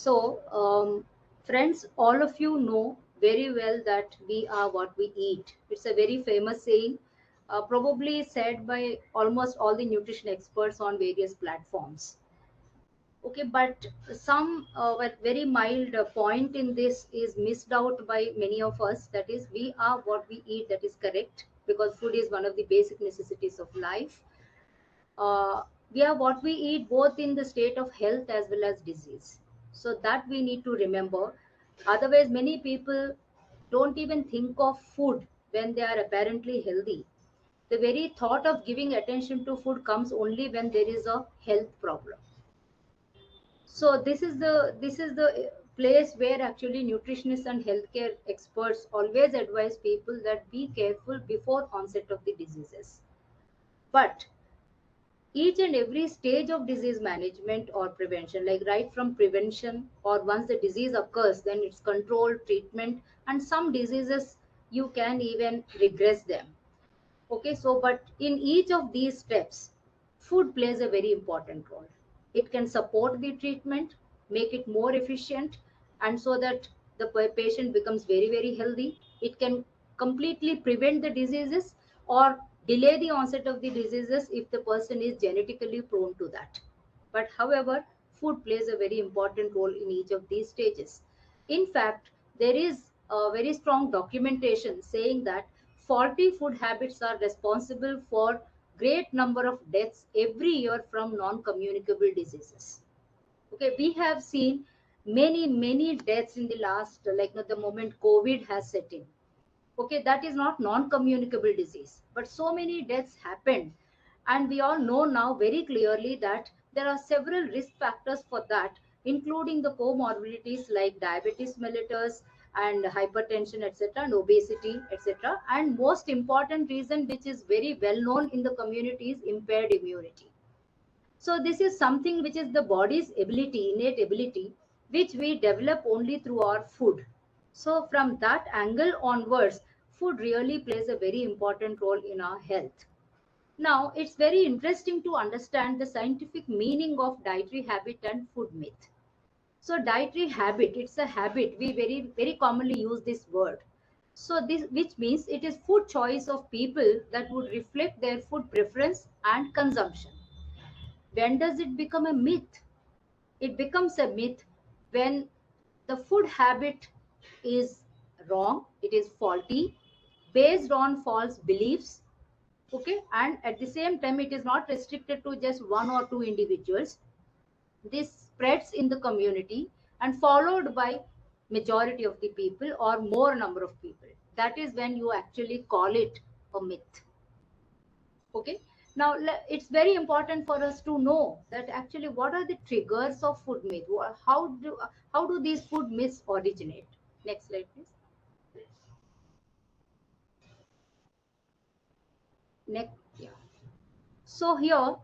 So, friends, all of you know very well that we are what we eat. It's a very famous saying, probably said by almost all the nutrition experts on various platforms. Okay, but some very mild point in this is missed out by many of us. That is, we are what we eat. That is correct, because food is one of the basic necessities of life. uh, we are what we eat both in the state of health as well as disease, so that we need to remember. Otherwise many people don't even think of food when they are apparently healthy. The very thought of giving attention to food comes only when there is a health problem. So this is the place where actually nutritionists and healthcare experts always advise people that be careful before onset of the diseases. But each and every stage of disease management or prevention, like right from prevention or once the disease occurs, then it's control, treatment, and some diseases you can even regress them. Okay, so but in each of these steps, food plays a very important role. It can support the treatment, make it more efficient, and so that the patient becomes very, very healthy. It can completely prevent the diseases or delay the onset of the diseases if the person is genetically prone to that. But however, food plays a very important role in each of these stages. In fact, there is a very strong documentation saying that faulty food habits are responsible for great number of deaths every year from non-communicable diseases. Okay, we have seen many deaths in the last, like the moment COVID has set in. Okay, that is not non-communicable disease, but so many deaths happened, and we all know now very clearly that there are several risk factors for that, including the comorbidities like diabetes mellitus and hypertension, etc., and obesity, etc., and most important reason, which is very well known in the community, is impaired immunity. So this is something which is the body's ability, innate ability, which we develop only through our food. So from that angle onwards, food really plays a very important role in our health. Now, it's very interesting to understand the scientific meaning of dietary habit and food myth. So dietary habit, it's a habit. We very commonly use this word. So this, which means it is food choice of people that would reflect their food preference and consumption. When does it become a myth? It becomes a myth when the food habit is wrong, it is faulty, based on false beliefs. Okay, and at the same time, it is not restricted to just one or two individuals. This spreads in the community and followed by majority of the people or more number of people. That is when you actually call it a myth. Okay, now it's very important for us to know that actually what are the triggers of food myth. How do these food myths originate? Next slide, please. Next, yeah. So here,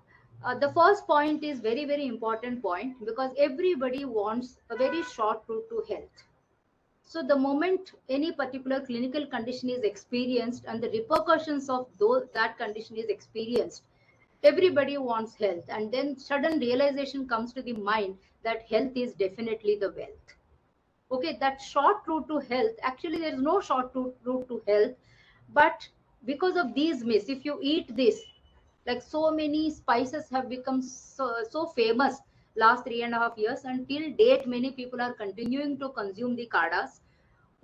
the first point is very important point, because everybody wants a very short route to health. So the moment any particular clinical condition is experienced and the repercussions of that condition is experienced, everybody wants health. And then sudden realization comes to the mind that health is definitely the wealth. Okay, that short route to health, actually there is no short route to health, but because of these myths, if you eat this, like so many spices have become so famous last 3.5 years, until date many people are continuing to consume the kadas.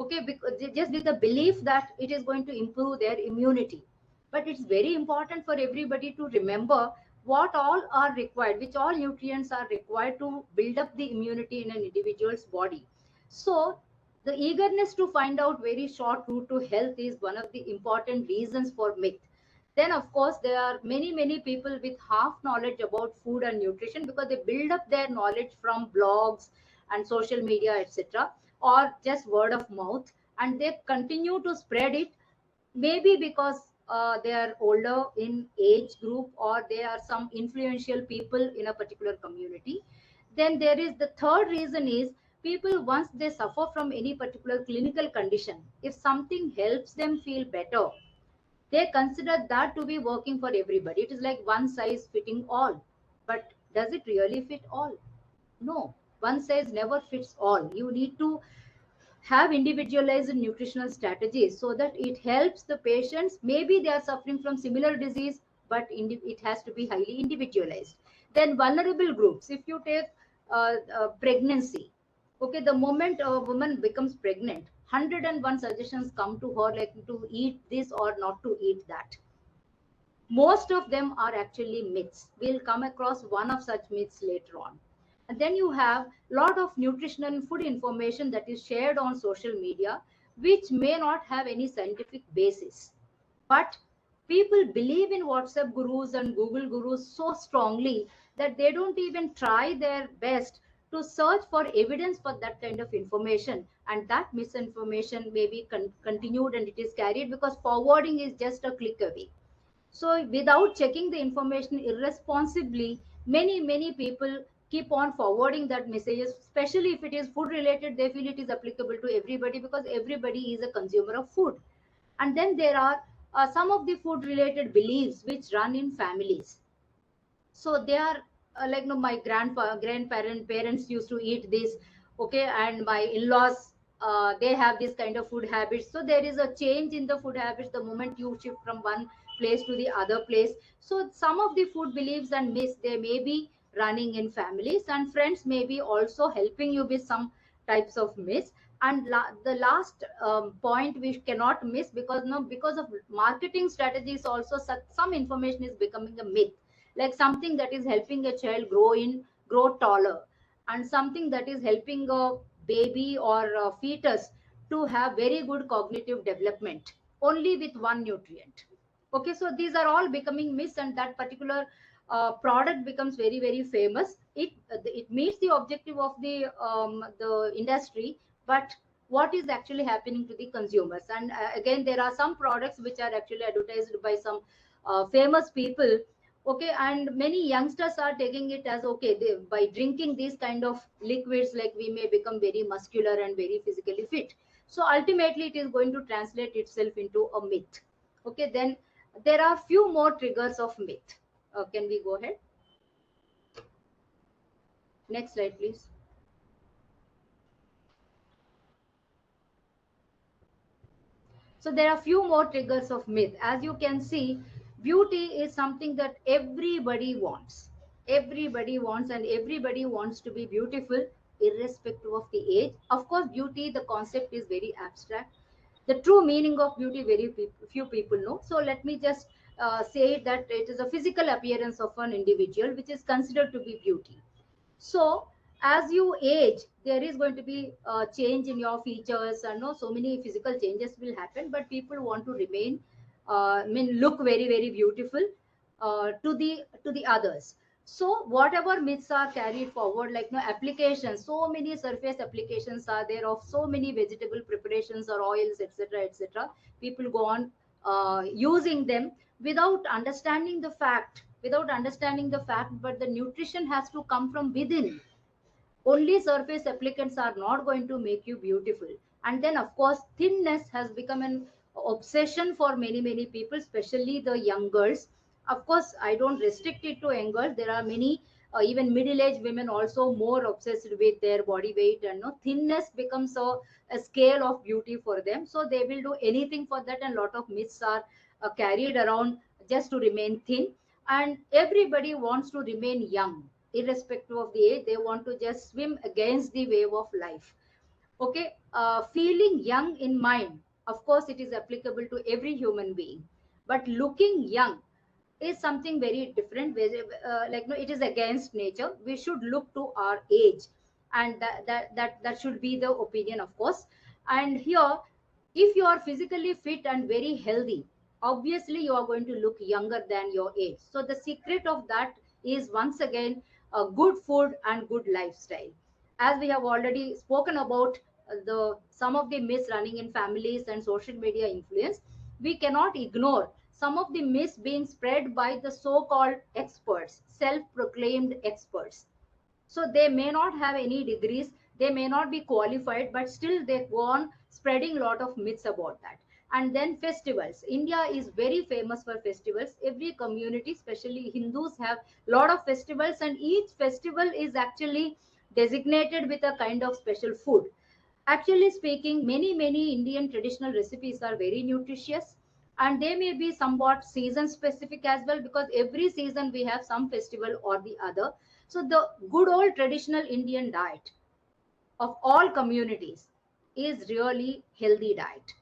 Okay, because just with the belief that it is going to improve their immunity. But it's very important for everybody to remember what all are required, which all nutrients are required to build up the immunity in an individual's body. So the eagerness to find out very short route to health is one of the important reasons for myth. Then of course there are many people with half knowledge about food and nutrition, because they build up their knowledge from blogs and social media, etc., or just word of mouth, and they continue to spread it, maybe because they are older in age group, or they are some influential people in a particular community. Then there is the third reason is, people once they suffer from any particular clinical condition, if something helps them feel better, they consider that to be working for everybody. It is like one size fitting all. But does it really fit all? No. one size never fits all. You need to have individualized nutritional strategies so that it helps the patients. Maybe they are suffering from similar disease, but it has to be highly individualized. Then vulnerable groups, if you take pregnancy, okay, the moment a woman becomes pregnant, 101 suggestions come to her, like to eat this or not to eat that. Most of them are actually myths. We'll come across one of such myths later on. And then you have a lot of nutritional and food information that is shared on social media, which may not have any scientific basis. But people believe in WhatsApp gurus and Google gurus so strongly that they don't even try their best to search for evidence for that kind of information. And that misinformation may be continued and it is carried because forwarding is just a click away. So without checking the information irresponsibly, many people keep on forwarding that messages, especially if it is food related. They feel it is applicable to everybody because everybody is a consumer of food. And then there are some of the food related beliefs which run in families. So they are like, no, my parents used to eat this, okay, and my in-laws, they have this kind of food habits. So there is a change in the food habits the moment you shift from one place to the other place. So some of the food beliefs and myths, they may be running in families, and friends may be also helping you with some types of myths. And the last point we cannot miss, because no, because of marketing strategies also, some information is becoming a myth, like something that is helping a child grow taller, and something that is helping a baby or a fetus to have very good cognitive development only with one nutrient. Okay, so these are all becoming myths, and that particular product becomes very famous. It meets the objective of the industry, but what is actually happening to the consumers? And again, there are some products which are actually advertised by some famous people. Okay, and many youngsters are taking it as, okay, by drinking these kind of liquids, like we may become very muscular and very physically fit. So ultimately it is going to translate itself into a myth. Okay, then there are few more triggers of myth. Can we go ahead? Next slide, please. So there are few more triggers of myth. As you can see, beauty is something that everybody wants. Everybody wants, and everybody wants to be beautiful irrespective of the age. Of course, beauty, the concept is very abstract. The true meaning of beauty, very few people know. So let me just say that it is a physical appearance of an individual which is considered to be beauty. So as you age, there is going to be a change in your features, and no, so many physical changes will happen, but people want to remain, look very beautiful to the others. So whatever myths are carried forward, like no applications, so many surface applications are there of so many vegetable preparations or oils, etc. People go on using them without understanding the fact, but the nutrition has to come from within. Only surface applicants are not going to make you beautiful. And then of course thinness has become an obsession for many people, especially the young girls. Of course I don't restrict it to young girls. There are many even middle-aged women also more obsessed with their body weight, and no, thinness becomes a scale of beauty for them, so they will do anything for that. And a lot of myths are carried around just to remain thin. And everybody wants to remain young irrespective of the age. They want to just swim against the wave of life. Okay, feeling young in mind, of course it is applicable to every human being, but looking young is something very different. Like no, it is against nature. We should look to our age, and that should be the opinion, of course. And here, if you are physically fit and very healthy, obviously you are going to look younger than your age. So the secret of that is once again good food and good lifestyle. As we have already spoken about the some of the myths running in families and social media influence, we cannot ignore some of the myths being spread by the so-called experts, self-proclaimed experts. So they may not have any degrees, they may not be qualified, but still they go on spreading a lot of myths about that. And then festivals. India is very famous for festivals. Every community, especially Hindus, have a lot of festivals, and each festival is actually designated with a kind of special food. Actually speaking, many Indian traditional recipes are very nutritious, and they may be somewhat season specific as well, because every season we have some festival or the other. So the good old traditional Indian diet of all communities is really healthy diet.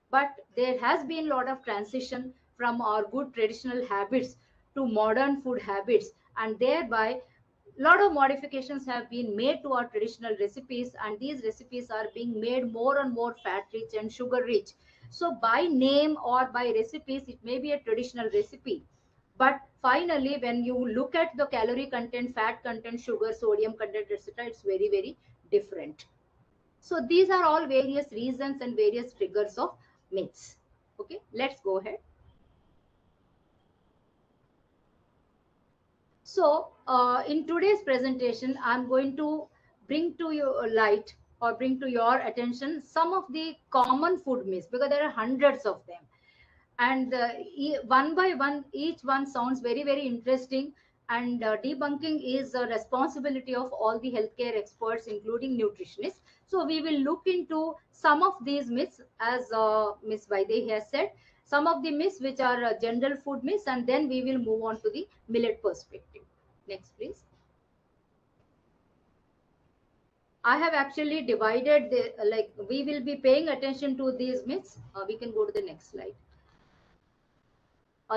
But there has been a lot of transition from our good traditional habits to modern food habits, and thereby a lot of modifications have been made to our traditional recipes, and these recipes are being made more and more fat rich and sugar rich. So by name or by recipes it may be a traditional recipe, but finally when you look at the calorie content, fat content, sugar, sodium content, etc., it's very different. So these are all various reasons and various triggers of myths. Okay, let's go ahead. So in today's presentation, I'm going to bring to your light or bring to your attention some of the common food myths, because there are hundreds of them, and one by one each one sounds very interesting, and debunking is a responsibility of all the healthcare experts including nutritionists. So we will look into some of these myths, as Ms. Vaidehi has said, some of the myths which are general food myths, and then we will move on to the millet perspective. Next please. I have actually divided the, like, we will be paying attention to these myths. We can go to the next slide.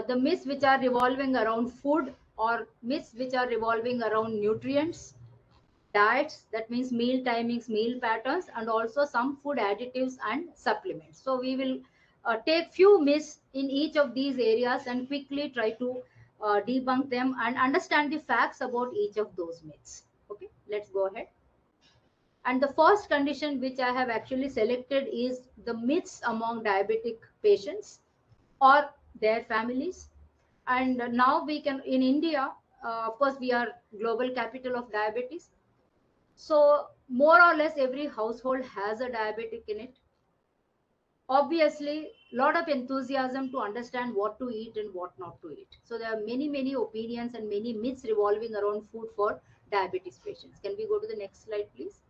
The myths which are revolving around food, or myths which are revolving around nutrients, diets, that means meal timings, meal patterns, and also some food additives and supplements. So we will take few myths in each of these areas and quickly try to debunk them and understand the facts about each of those myths. Okay, let's go ahead. And the first condition which I have actually selected is the myths among diabetic patients or their families. And now we can, in India, of course, we are global capital of diabetes. So more or less every household has a diabetic in it. Obviously, a lot of enthusiasm to understand what to eat and what not to eat. So there are many opinions and many myths revolving around food for diabetes patients. Can we go to the next slide, please?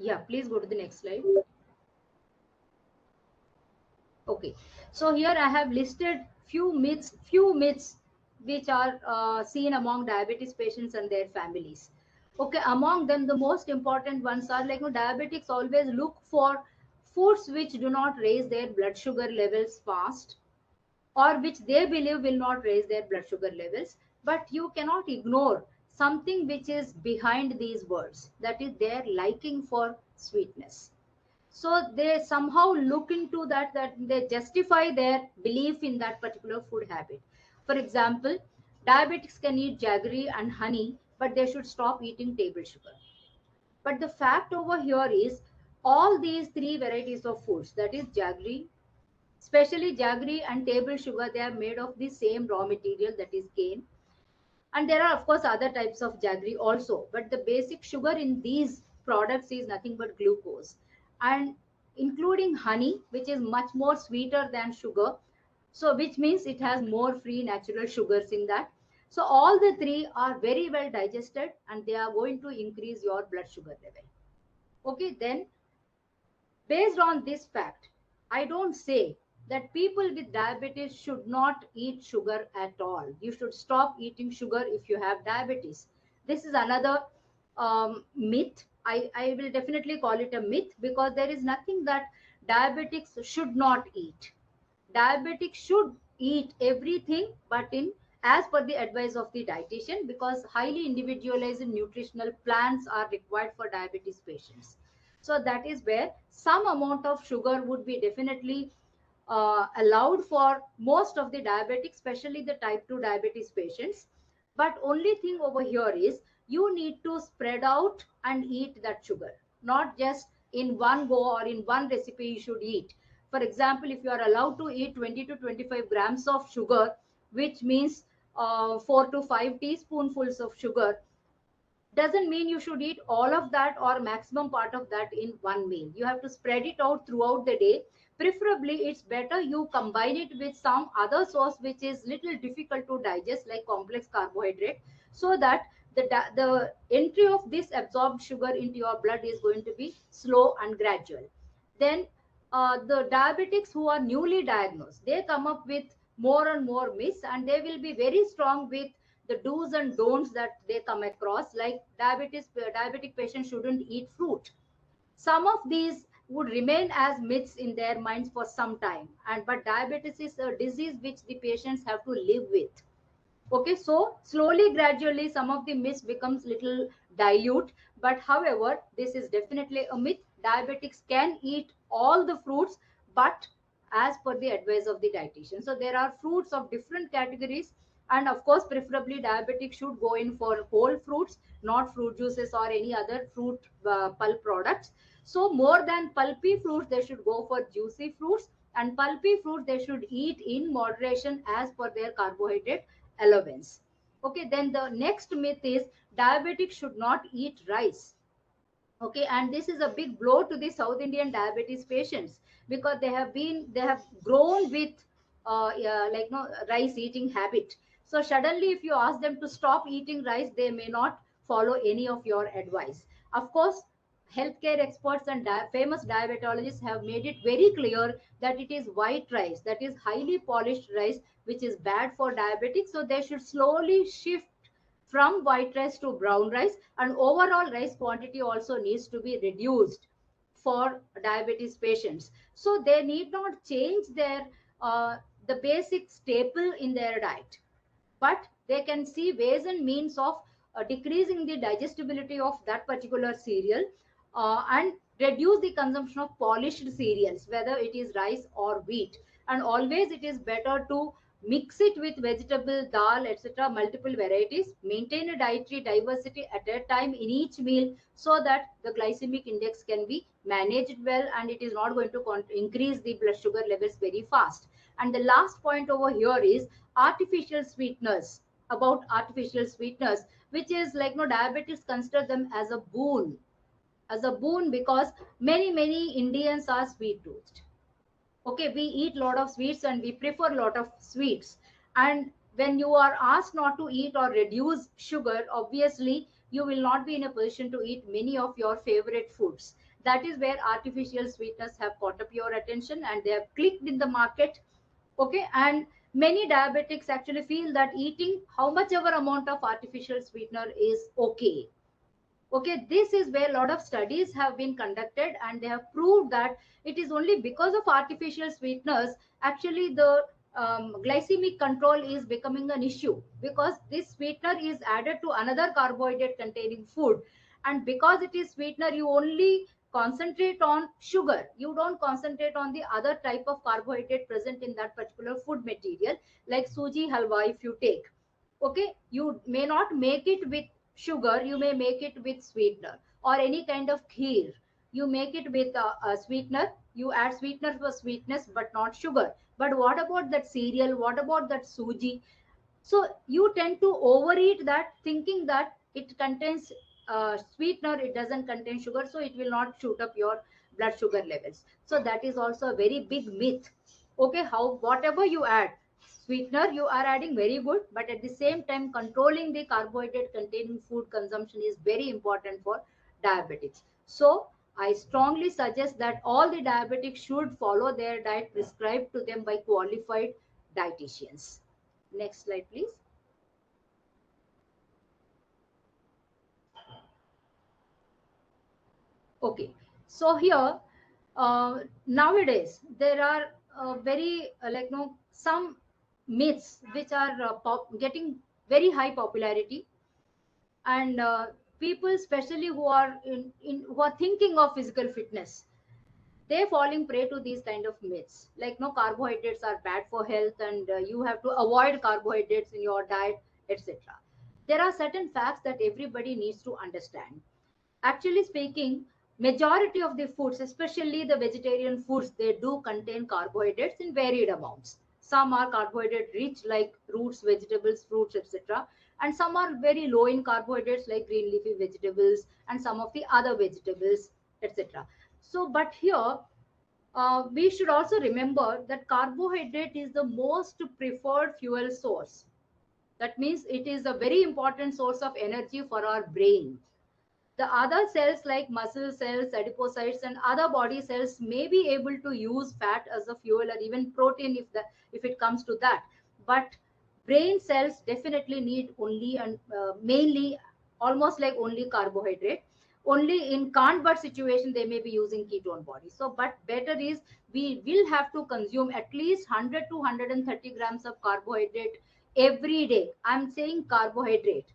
Yeah, please go to the next slide. Okay, so here I have listed few myths which are seen among diabetes patients and their families. Okay, among them, the most important ones are like, diabetics always look for foods which do not raise their blood sugar levels fast, or which they believe will not raise their blood sugar levels. But you cannot ignore something which is behind these words, that is their liking for sweetness. So they somehow look into that they justify their belief in that particular food habit. For example, diabetics can eat jaggery and honey, but they should stop eating table sugar. But the fact over here is, all these three varieties of foods, that is jaggery, especially jaggery and table sugar, they are made of the same raw material, that is cane. And there are of course other types of jaggery also, but the basic sugar in these products is nothing but glucose, and including honey, which is much more sweeter than sugar, so which means it has more free natural sugars in that. So all the three are very well digested, and they are going to increase your blood sugar level. Okay, then based on this fact, I don't say that people with diabetes should not eat sugar at all. You should stop eating sugar if you have diabetes. This is another myth. I will definitely call it a myth, because there is nothing that diabetics should not eat. Diabetics should eat everything, but in as per the advice of the dietitian, because highly individualized nutritional plans are required for diabetes patients. So that is where some amount of sugar would be definitely allowed for most of the diabetics, especially the type 2 diabetes patients. But only thing over here is, you need to spread out and eat that sugar, not just in one go or in one recipe you should eat. For example, if you are allowed to eat 20 to 25 grams of sugar, which means 4 to 5 teaspoonfuls of sugar, doesn't mean you should eat all of that or maximum part of that in one meal. You have to spread it out throughout the day. Preferably it's better you combine it with some other source which is little difficult to digest, like complex carbohydrate, so that the entry of this absorbed sugar into your blood is going to be slow and gradual. Then the diabetics who are newly diagnosed, they come up with more and more myths, and they will be very strong with the do's and don'ts that they come across, like diabetic patients shouldn't eat fruit. Some of these would remain as myths in their minds for some time, and but diabetes is a disease which the patients have to live with. Okay, so slowly, gradually, some of the myths becomes little dilute, but however, this is definitely a myth. Diabetics can eat all the fruits, but as per the advice of the dietitian. So there are fruits of different categories, and of course, preferably diabetics should go in for whole fruits, not fruit juices or any other fruit pulp products. So more than pulpy fruits, they should go for juicy fruits, and pulpy fruit they should eat in moderation as per their carbohydrate allowance. Okay, then the next myth is diabetics should not eat rice. Okay, and this is a big blow to the South Indian diabetes patients, because they have grown with yeah, like no rice eating habit. So suddenly if you ask them to stop eating rice, they may not follow any of your advice. Of course, healthcare experts and famous diabetologists have made it very clear that it is white rice, that is highly polished rice, which is bad for diabetics. So they should slowly shift from white rice to brown rice, and overall rice quantity also needs to be reduced for diabetes patients. So they need not change their the basic staple in their diet, but they can see ways and means of decreasing the digestibility of that particular cereal, and reduce the consumption of polished cereals, whether it is rice or wheat. And always it is better to mix it with vegetable, dal, etc., multiple varieties. Maintain a dietary diversity at a time in each meal, so that the glycemic index can be managed well, and it is not going to increase the blood sugar levels very fast. And the last point over here is artificial sweeteners. About artificial sweeteners, which is like no diabetes consider them as a boon, because many Indians are sweet toothed. Okay, we eat lot of sweets and we prefer lot of sweets, and when you are asked not to eat or reduce sugar, obviously you will not be in a position to eat many of your favorite foods. That is where artificial sweeteners have caught up your attention, and they have clicked in the market. Okay, and many diabetics actually feel that eating how much ever amount of artificial sweetener is okay. Okay, this is where a lot of studies have been conducted, and they have proved that it is only because of artificial sweeteners actually the glycemic control is becoming an issue, because this sweetener is added to another carbohydrate containing food, and because it is sweetener you only concentrate on sugar, you don't concentrate on the other type of carbohydrate present in that particular food material, like suji halwa if you take. Okay, you may not make it with sugar, you may make it with sweetener, or any kind of kheer, you make it with a sweetener, you add sweetener for sweetness but not sugar. But what about that cereal, what about that suji? So you tend to overeat that, thinking that it contains sweetener, it doesn't contain sugar, so it will not shoot up your blood sugar levels. So that is also a very big myth. Okay, how whatever you add sweetener, you are adding very good, but at the same time controlling the carbohydrate containing food consumption is very important for diabetics. So I strongly suggest that all the diabetics should follow their diet prescribed to them by qualified dietitians. Next slide, please. Okay, so here nowadays there are very like no some myths which are getting very high popularity, and people especially who are who are thinking of physical fitness, they're falling prey to these kind of myths, like no carbohydrates are bad for health, and you have to avoid carbohydrates in your diet, etc. There are certain facts that everybody needs to understand. Actually speaking, majority of the foods, especially the vegetarian foods, they do contain carbohydrates in varied amounts. Some are carbohydrate rich, like roots, vegetables, fruits, etc. And some are very low in carbohydrates, like green leafy vegetables and some of the other vegetables, etc. So, but here we should also remember that carbohydrate is the most preferred fuel source. That means it is a very important source of energy for our brain. The other cells like muscle cells, adipocytes, and other body cells may be able to use fat as a fuel, or even protein if it comes to that. But brain cells definitely need only and mainly, almost like only carbohydrate. Only in can't but situation they may be using ketone body. So, but better is we will have to consume at least 100 to 130 grams of carbohydrate every day. I'm saying carbohydrate.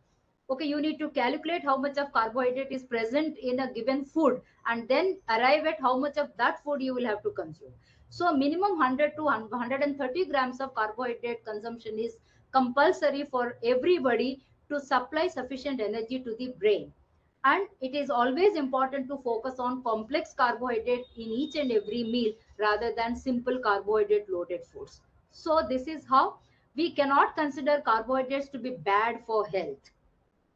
Okay, you need to calculate how much of carbohydrate is present in a given food and then arrive at how much of that food you will have to consume. So minimum 100 to 130 grams of carbohydrate consumption is compulsory for everybody to supply sufficient energy to the brain. And it is always important to focus on complex carbohydrate in each and every meal rather than simple carbohydrate loaded foods. So this is how we cannot consider carbohydrates to be bad for health,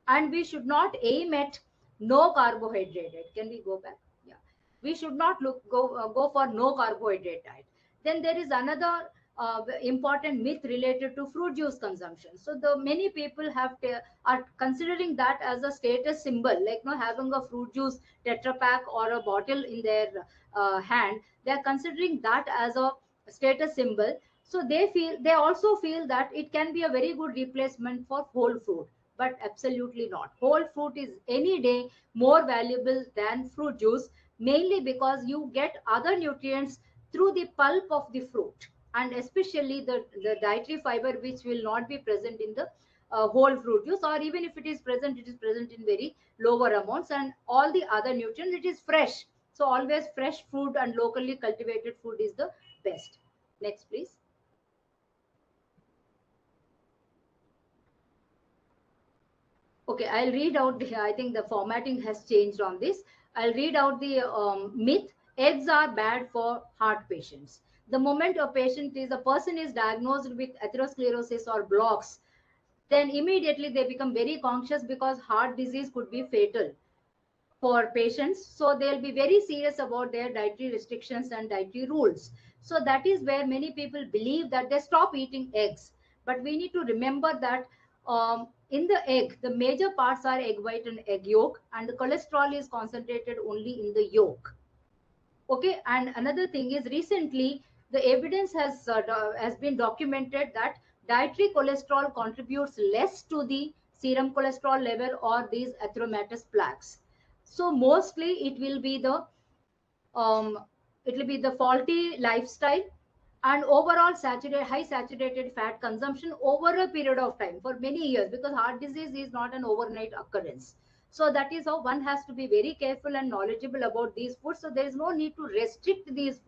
and we should not aim at no carbohydrate. Can we go back? Yeah, we should not go for no carbohydrate diet. Then there is another important myth related to fruit juice consumption. So the many people are considering that as a status symbol, like no having a fruit juice tetra pack or a bottle in their hand. They are considering that as a status symbol. So they also feel that it can be a very good replacement for whole fruit, but absolutely not. Whole fruit is any day more valuable than fruit juice, mainly because you get other nutrients through the pulp of the fruit, and especially the dietary fiber, which will not be present in the whole fruit juice, or even if it is present in very lower amounts, and all the other nutrients, it is fresh. So always fresh food and locally cultivated food is the best. Next, please. Okay, I'll read out the, I think the formatting has changed on this. I'll read out the myth. Eggs are bad for heart patients. The moment a person is diagnosed with atherosclerosis or blocks, then immediately they become very conscious because heart disease could be fatal for patients. So they'll be very serious about their dietary restrictions and dietary rules. So that is where many people believe that they stop eating eggs. But we need to remember that in the egg, the major parts are egg white and egg yolk, and the cholesterol is concentrated only in the yolk. Okay, and another thing is recently the evidence has been documented that dietary cholesterol contributes less to the serum cholesterol level or these atheromatous plaques. So mostly um, it will be the faulty lifestyle and overall high saturated fat consumption over a period of time for many years, because heart disease is not an overnight occurrence. So that is how one has to be very careful and knowledgeable about these foods. So there is no need to restrict these,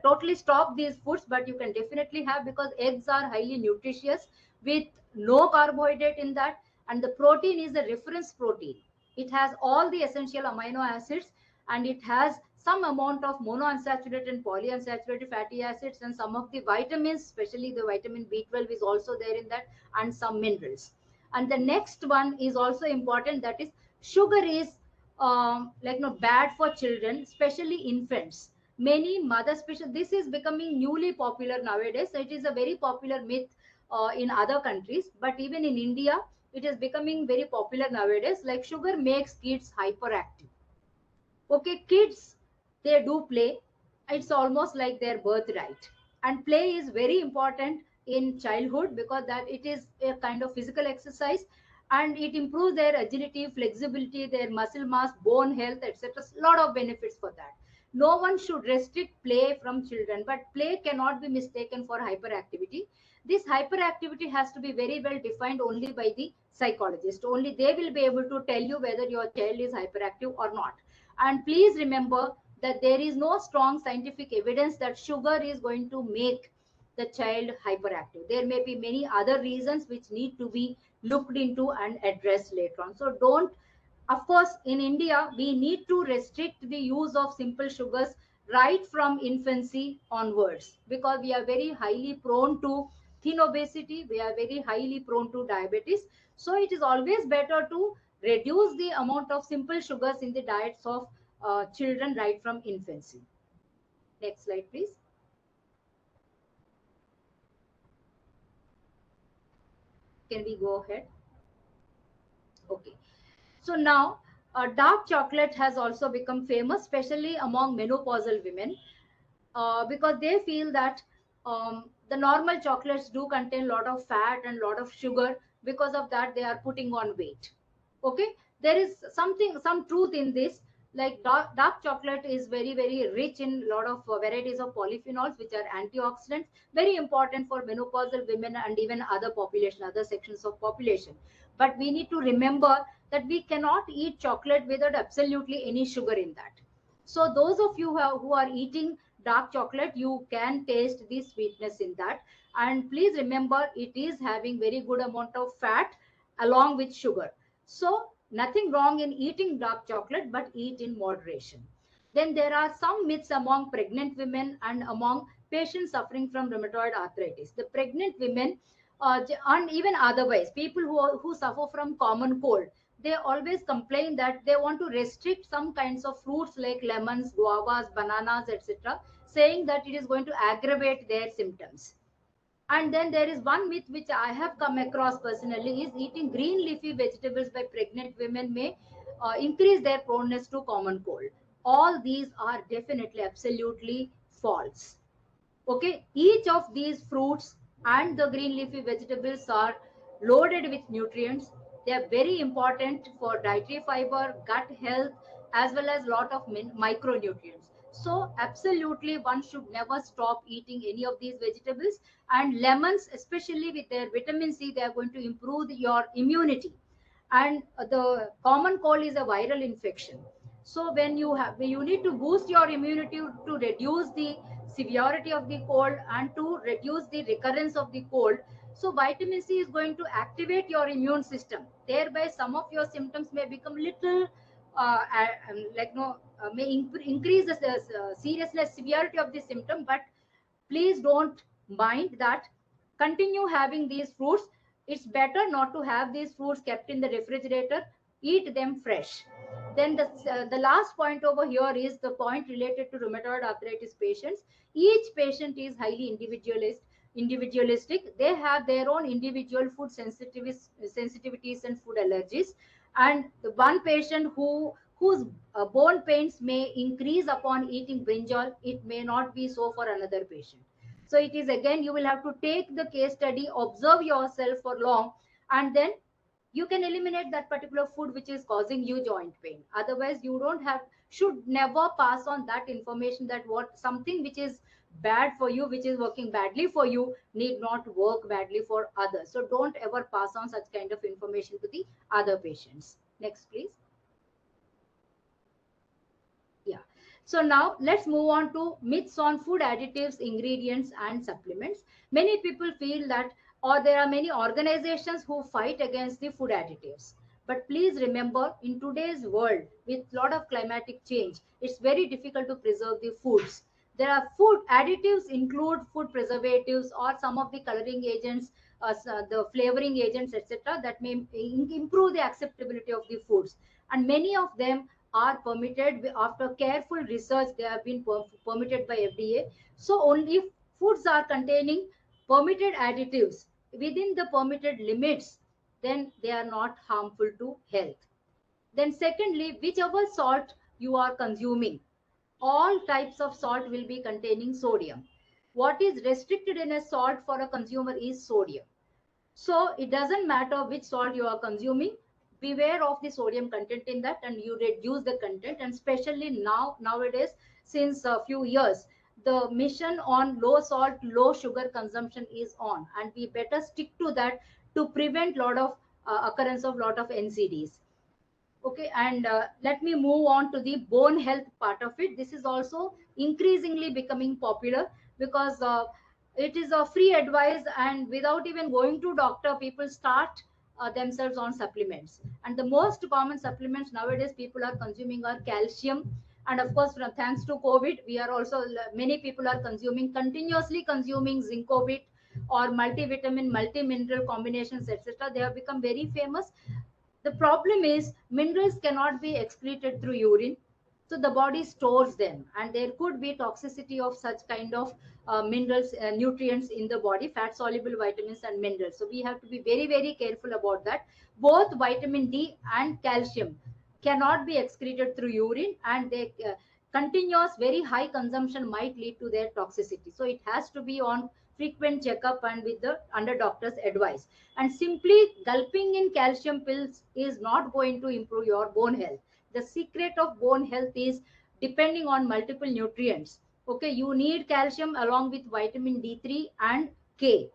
totally stop these foods, but you can definitely have, because eggs are highly nutritious with no carbohydrate in that, and the protein is a reference protein. It has all the essential amino acids, and it has some amount of monounsaturated and polyunsaturated fatty acids, and some of the vitamins, especially the vitamin B12 is also there in that, and some minerals. And the next one is also important, that is sugar is bad for children, especially infants. Many mothers, especially, this is becoming newly popular nowadays. So it is a very popular myth in other countries, but even in India it is becoming very popular nowadays. Like sugar makes kids hyperactive. Okay, kids, they do play. It's almost like their birthright, and play is very important in childhood because that it is a kind of physical exercise, and it improves their agility, flexibility, their muscle mass, bone health, etc. A lot of benefits for that. No one should restrict play from children, but play cannot be mistaken for hyperactivity. This hyperactivity has to be very well defined only by the psychologist. Only they will be able to tell you whether your child is hyperactive or not. And please remember that there is no strong scientific evidence that sugar is going to make the child hyperactive. There may be many other reasons which need to be looked into and addressed later on. So don't, of course, in India, we need to restrict the use of simple sugars right from infancy onwards, because we are very highly prone to thin obesity, we are very highly prone to diabetes. So it is always better to reduce the amount of simple sugars in the diets of children right from infancy. Next slide, please. Can we go ahead? Okay. So now, dark chocolate has also become famous, especially among menopausal women, because they feel that the normal chocolates do contain a lot of fat and a lot of sugar. Because of that, they are putting on weight. Okay, there is some truth in this. Like dark chocolate is very very rich in a lot of varieties of polyphenols, which are antioxidants, very important for menopausal women and even other sections of population. But we need to remember that we cannot eat chocolate without absolutely any sugar in that. So those of you who are eating dark chocolate, you can taste the sweetness in that. And please remember, it is having very good amount of fat along with sugar. So nothing wrong in eating dark chocolate, but eat in moderation. Then there are some myths among pregnant women and among patients suffering from rheumatoid arthritis. The pregnant women, and even otherwise, people who suffer from common cold, they always complain that they want to restrict some kinds of fruits like lemons, guavas, bananas, etc., saying that it is going to aggravate their symptoms. And then there is one myth which I have come across personally, is eating green leafy vegetables by pregnant women may increase their proneness to common cold. All these are definitely absolutely false. Okay, each of these fruits and the green leafy vegetables are loaded with nutrients. They are very important for dietary fiber, gut health, as well as lot of micronutrients. So absolutely one should never stop eating any of these vegetables. And lemons, especially with their vitamin C, they are going to improve your immunity. And the common cold is a viral infection. So when you need to boost your immunity to reduce the severity of the cold and to reduce the recurrence of the cold, so vitamin C is going to activate your immune system. Thereby some of your symptoms may become little like no may increase the seriousness severity of the symptom. But please don't mind that. Continue having these fruits. It's better not to have these fruits kept in the refrigerator. Eat them fresh. Then the last point over here is the point related to rheumatoid arthritis patients. Each patient is highly individualistic. They have their own individual food sensitivities and food allergies. And the one patient whose bone pains may increase upon eating brinjal, it may not be so for another patient. So it is, again, you will have to take the case study, observe yourself for long, and then you can eliminate that particular food which is causing you joint pain. Otherwise you don't have, should never pass on that information that what something which is bad for you, which is working badly for you, need not work badly for others. So don't ever pass on such kind of information to the other patients. Next please. Yeah. So now let's move on to myths on food additives, ingredients, and supplements. Many people feel that, or there are many organizations who fight against the food additives. But please remember, in today's world, with a lot of climatic change, it's very difficult to preserve the foods. There are food additives include food preservatives or some of the coloring agents, the flavoring agents, etc., that may improve the acceptability of the foods. And many of them are permitted after careful research. They have been permitted by FDA. So only if foods are containing permitted additives within the permitted limits, then they are not harmful to health. Then secondly, whichever salt you are consuming, all types of salt will be containing sodium. What is restricted in a salt for a consumer is sodium. So it doesn't matter which salt you are consuming, beware of the sodium content in that and you reduce the content. And especially nowadays, since a few years, the mission on low salt, low sugar consumption is on, and we better stick to that to prevent lot of occurrence of lot of NCDs. Okay, and let me move on to the bone health part of it. This is also increasingly becoming popular because it is a free advice, and without even going to doctor, people start themselves on supplements. And the most common supplements nowadays people are consuming are calcium, And of course, thanks to COVID, we are also, many people are continuously consuming zincovit or multivitamin, multi-mineral combinations, etc. They have become very famous. The problem is minerals cannot be excreted through urine, so the body stores them, and there could be toxicity of such kind of minerals, nutrients in the body, fat soluble vitamins and minerals. So we have to be very, very careful about that. Both vitamin D and calcium cannot be excreted through urine, and they continuous very high consumption might lead to their toxicity. So it has to be on frequent checkup and with the under doctor's advice. And simply gulping in calcium pills is not going to improve your bone health. The secret of bone health is depending on multiple nutrients. Okay, you need calcium along with vitamin D3 and K.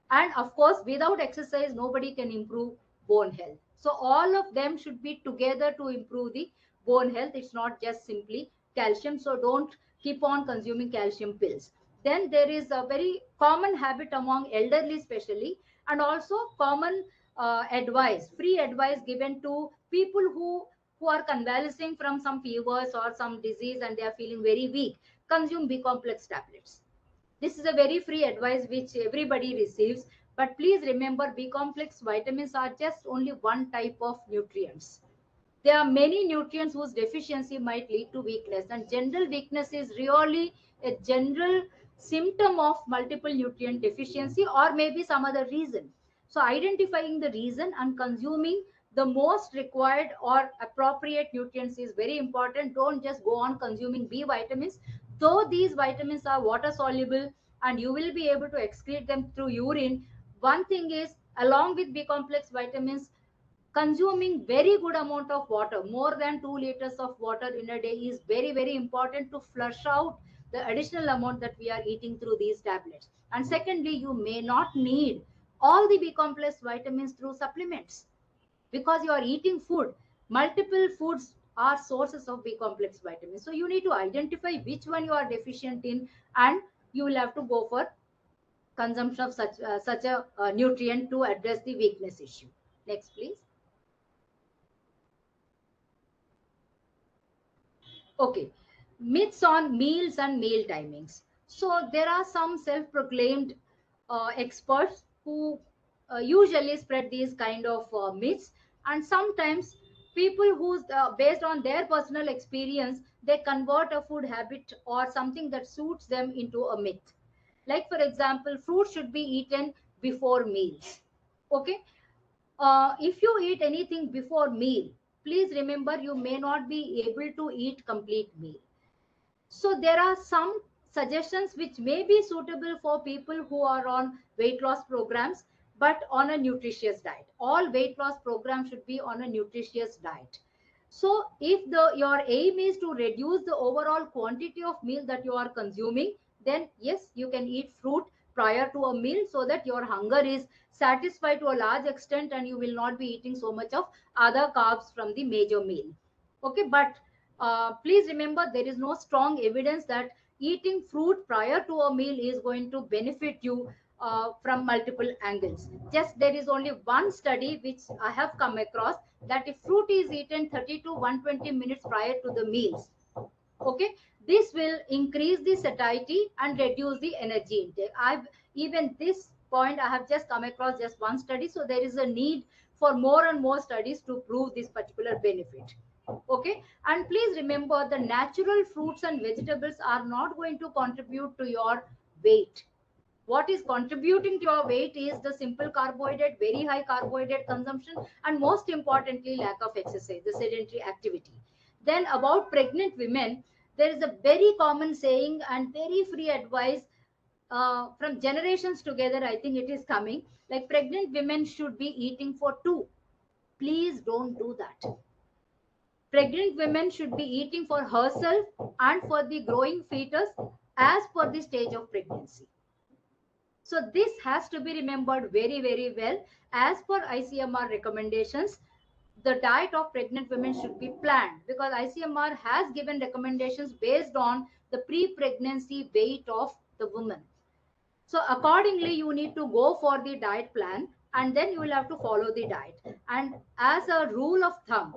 And of course, without exercise, nobody can improve bone health. So all of them should be together to improve the bone health. It's not just simply calcium. So don't keep on consuming calcium pills. Then there is a very common habit among elderly especially, and also common advice, free advice given to people who are convalescing from some fevers or some disease and they are feeling very weak. Consume B complex tablets. This is a very free advice which everybody receives. But please remember, B complex vitamins are just only one type of nutrients. There are many nutrients whose deficiency might lead to weakness, and general weakness is really a general symptom of multiple nutrient deficiency or maybe some other reason. So identifying the reason and consuming the most required or appropriate nutrients is very important. Don't just go on consuming B vitamins, though these vitamins are water soluble and you will be able to excrete them through urine. One thing is, along with B complex vitamins, consuming very good amount of water, more than 2 liters of water in a day, is very, very important to flush out the additional amount that we are eating through these tablets. And secondly, you may not need all the B complex vitamins through supplements, because you are eating food. Multiple foods are sources of B complex vitamins, so you need to identify which one you are deficient in, and you will have to go for consumption of such a nutrient to address the weakness issue. Next, please. Okay, myths on meals and meal timings. So there are some self-proclaimed experts who usually spread these kind of myths, and sometimes people who's based on their personal experience, they convert a food habit or something that suits them into a myth. Like for example, fruit should be eaten before meals. Okay, if you eat anything before meal, please remember you may not be able to eat complete meal. So there are some suggestions which may be suitable for people who are on weight loss programs, but on a nutritious diet. All weight loss programs should be on a nutritious diet. So if your aim is to reduce the overall quantity of meal that you are consuming, then yes, you can eat fruit prior to a meal so that your hunger is satisfied to a large extent and you will not be eating so much of other carbs from the major meal. Okay, but please remember, there is no strong evidence that eating fruit prior to a meal is going to benefit you from multiple angles. Just there is only one study which I have come across, that if fruit is eaten 30 to 120 minutes prior to the meals, okay, this will increase the satiety and reduce the energy intake. I've even this point I have just come across just one study, so there is a need for more and more studies to prove this particular benefit. Okay, and please remember, the natural fruits and vegetables are not going to contribute to your weight. What is contributing to your weight is the simple carbohydrate, very high carbohydrate consumption, and most importantly, lack of exercise, the sedentary activity. Then about pregnant women, there is a very common saying and very free advice from generations together. I think it is coming, like pregnant women should be eating for two. Please don't do that. Pregnant women should be eating for herself and for the growing fetus as per the stage of pregnancy. So this has to be remembered very, very well. As per ICMR recommendations, the diet of pregnant women should be planned, because ICMR has given recommendations based on the pre-pregnancy weight of the woman. So accordingly, you need to go for the diet plan and then you will have to follow the diet. And as a rule of thumb,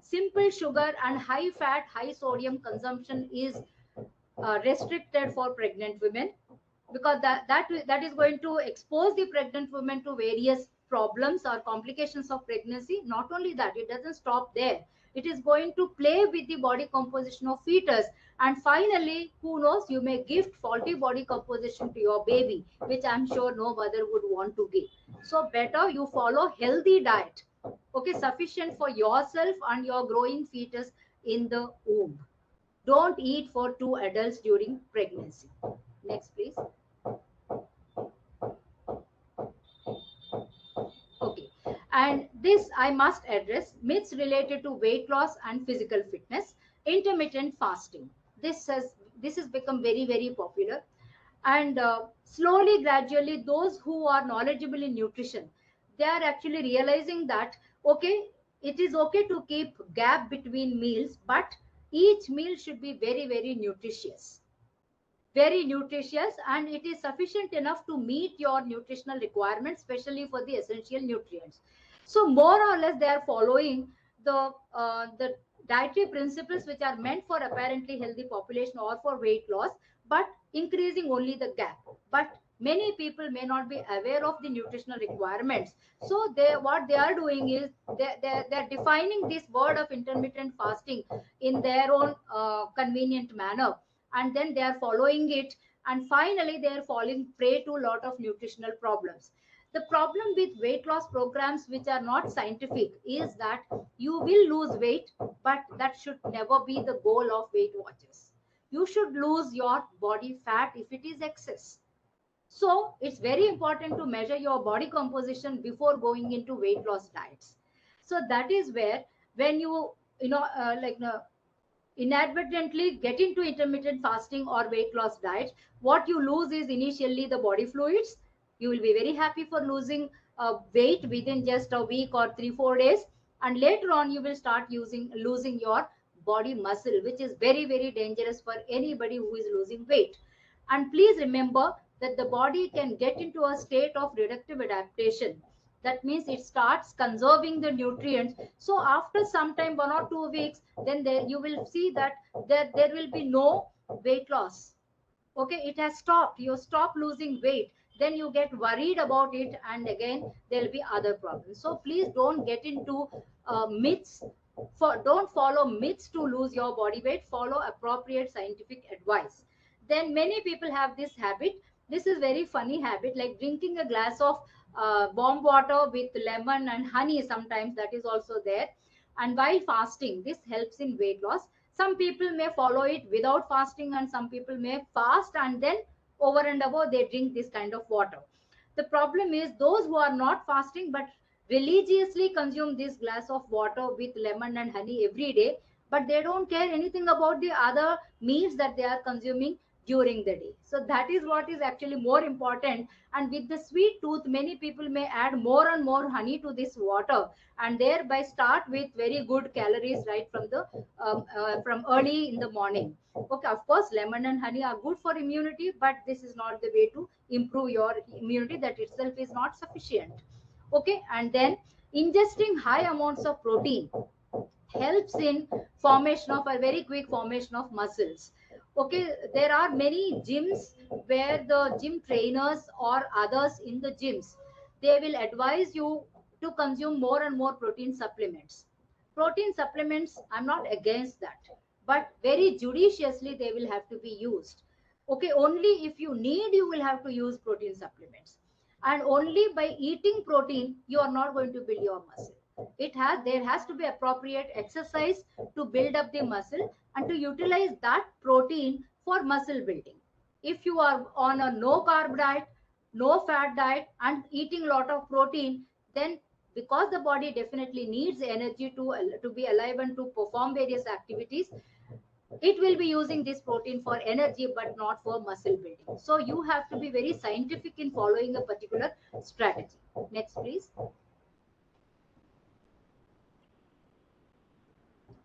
simple sugar and high fat, high sodium consumption is restricted for pregnant women, because that is going to expose the pregnant women to various problems or complications of pregnancy. Not only that, it doesn't stop there. It is going to play with the body composition of fetus, and finally, who knows, you may gift faulty body composition to your baby, which I'm sure no mother would want to give. So better you follow healthy diet, okay, sufficient for yourself and your growing fetus in the womb. Don't eat for two adults during pregnancy. Next, please. Okay. And this I must address myths related to weight loss and physical fitness. Intermittent fasting. This has become very, very popular. And slowly, gradually, those who are knowledgeable in nutrition, they are actually realizing that, okay, it is okay to keep gap between meals, but each meal should be very, very nutritious, and it is sufficient enough to meet your nutritional requirements, especially for the essential nutrients. So more or less they are following the dietary principles which are meant for apparently healthy population or for weight loss, but increasing only the gap. But many people may not be aware of the nutritional requirements, so they what they are doing is they're defining this word of intermittent fasting in their own convenient manner, and then they are following it, and finally they are falling prey to a lot of nutritional problems. The problem with weight loss programs which are not scientific is that you will lose weight, but that should never be the goal of Weight Watchers. You should lose your body fat if it is excess. So it's very important to measure your body composition before going into weight loss diets. So that is where, when you know like inadvertently get into intermittent fasting or weight loss diet, what you lose is initially the body fluids. You will be very happy for losing weight within just a week or 3 4 days, and later on you will start losing your body muscle, which is very, very dangerous for anybody who is losing weight. And please remember that the body can get into a state of reductive adaptation. That means it starts conserving the nutrients. So after some time, 1 or 2 weeks, then you will see that there will be no weight loss. Okay, it has stopped. You stop losing weight, then you get worried about it, and again there will be other problems. So please don't get into myths. Don't follow myths to lose your body weight. Follow appropriate scientific advice. Then many people have this habit. This is very funny habit, like drinking a glass of warm water with lemon and honey. Sometimes that is also there, and while fasting, this helps in weight loss. Some people may follow it without fasting, and some people may fast and then over and above they drink this kind of water. The problem is those who are not fasting but religiously consume this glass of water with lemon and honey every day, but they don't care anything about the other meals that they are consuming during the day. So that is what is actually more important. And with the sweet tooth, many people may add more and more honey to this water, and thereby start with very good calories right from early in the morning. Okay, of course lemon and honey are good for immunity, but this is not the way to improve your immunity. That itself is not sufficient. Okay, and then ingesting high amounts of protein helps in formation of a very quick formation of muscles. Okay, there are many gyms where the gym trainers or others in the gyms, they will advise you to consume more and more protein supplements. Protein supplements, I'm not against that, but very judiciously they will have to be used. Okay, only if you need, you will have to use protein supplements, and only by eating protein you are not going to build your muscle. There has to be appropriate exercise to build up the muscle and to utilize that protein for muscle building. If you are on a no carb diet, no fat diet, and eating a lot of protein, then because the body definitely needs energy to be alive and to perform various activities, it will be using this protein for energy but not for muscle building. So you have to be very scientific in following a particular strategy. Next, please.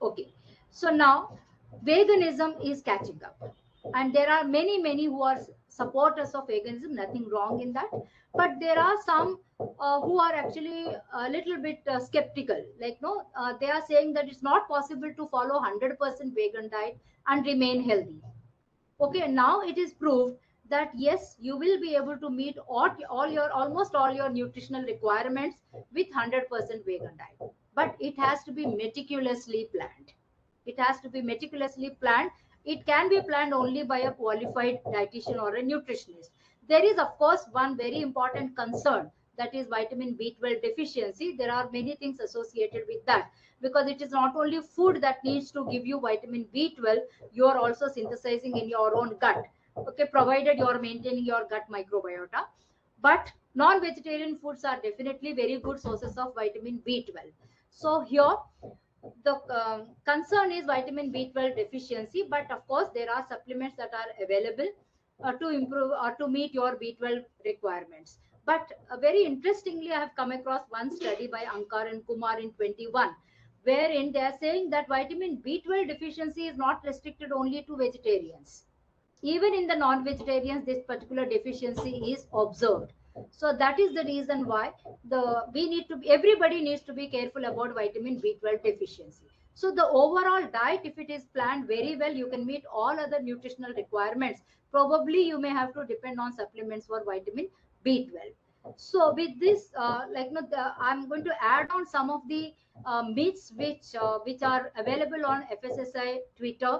Okay, so now veganism is catching up, and there are many who are supporters of veganism, nothing wrong in that. But there are some who are actually a little bit skeptical, like no, they are saying that it's not possible to follow 100% vegan diet and remain healthy. Okay, now it is proved that yes, you will be able to meet all your almost all your nutritional requirements with 100% vegan diet, but it has to be meticulously planned. It has to be meticulously planned. It can be planned only by a qualified dietitian or a nutritionist. There is of course one very important concern, that is vitamin B12 deficiency. There are many things associated with that, because it is not only food that needs to give you vitamin B12, you are also synthesizing in your own gut. Okay, provided you are maintaining your gut microbiota. But non-vegetarian foods are definitely very good sources of vitamin B12. So here the concern is vitamin B12 deficiency, but of course there are supplements that are available to improve or to meet your B12 requirements. But very interestingly, I have come across one study by Ankar and Kumar in 21, wherein they are saying that vitamin B12 deficiency is not restricted only to vegetarians. Even in the non-vegetarians, this particular deficiency is observed. So that is the reason why we need to be, everybody needs to be careful about vitamin B12 deficiency. So the overall diet, if it is planned very well, you can meet all other nutritional requirements. Probably you may have to depend on supplements for vitamin B12. So with this, I'm going to add on some of the myths which are available on FSSAI Twitter,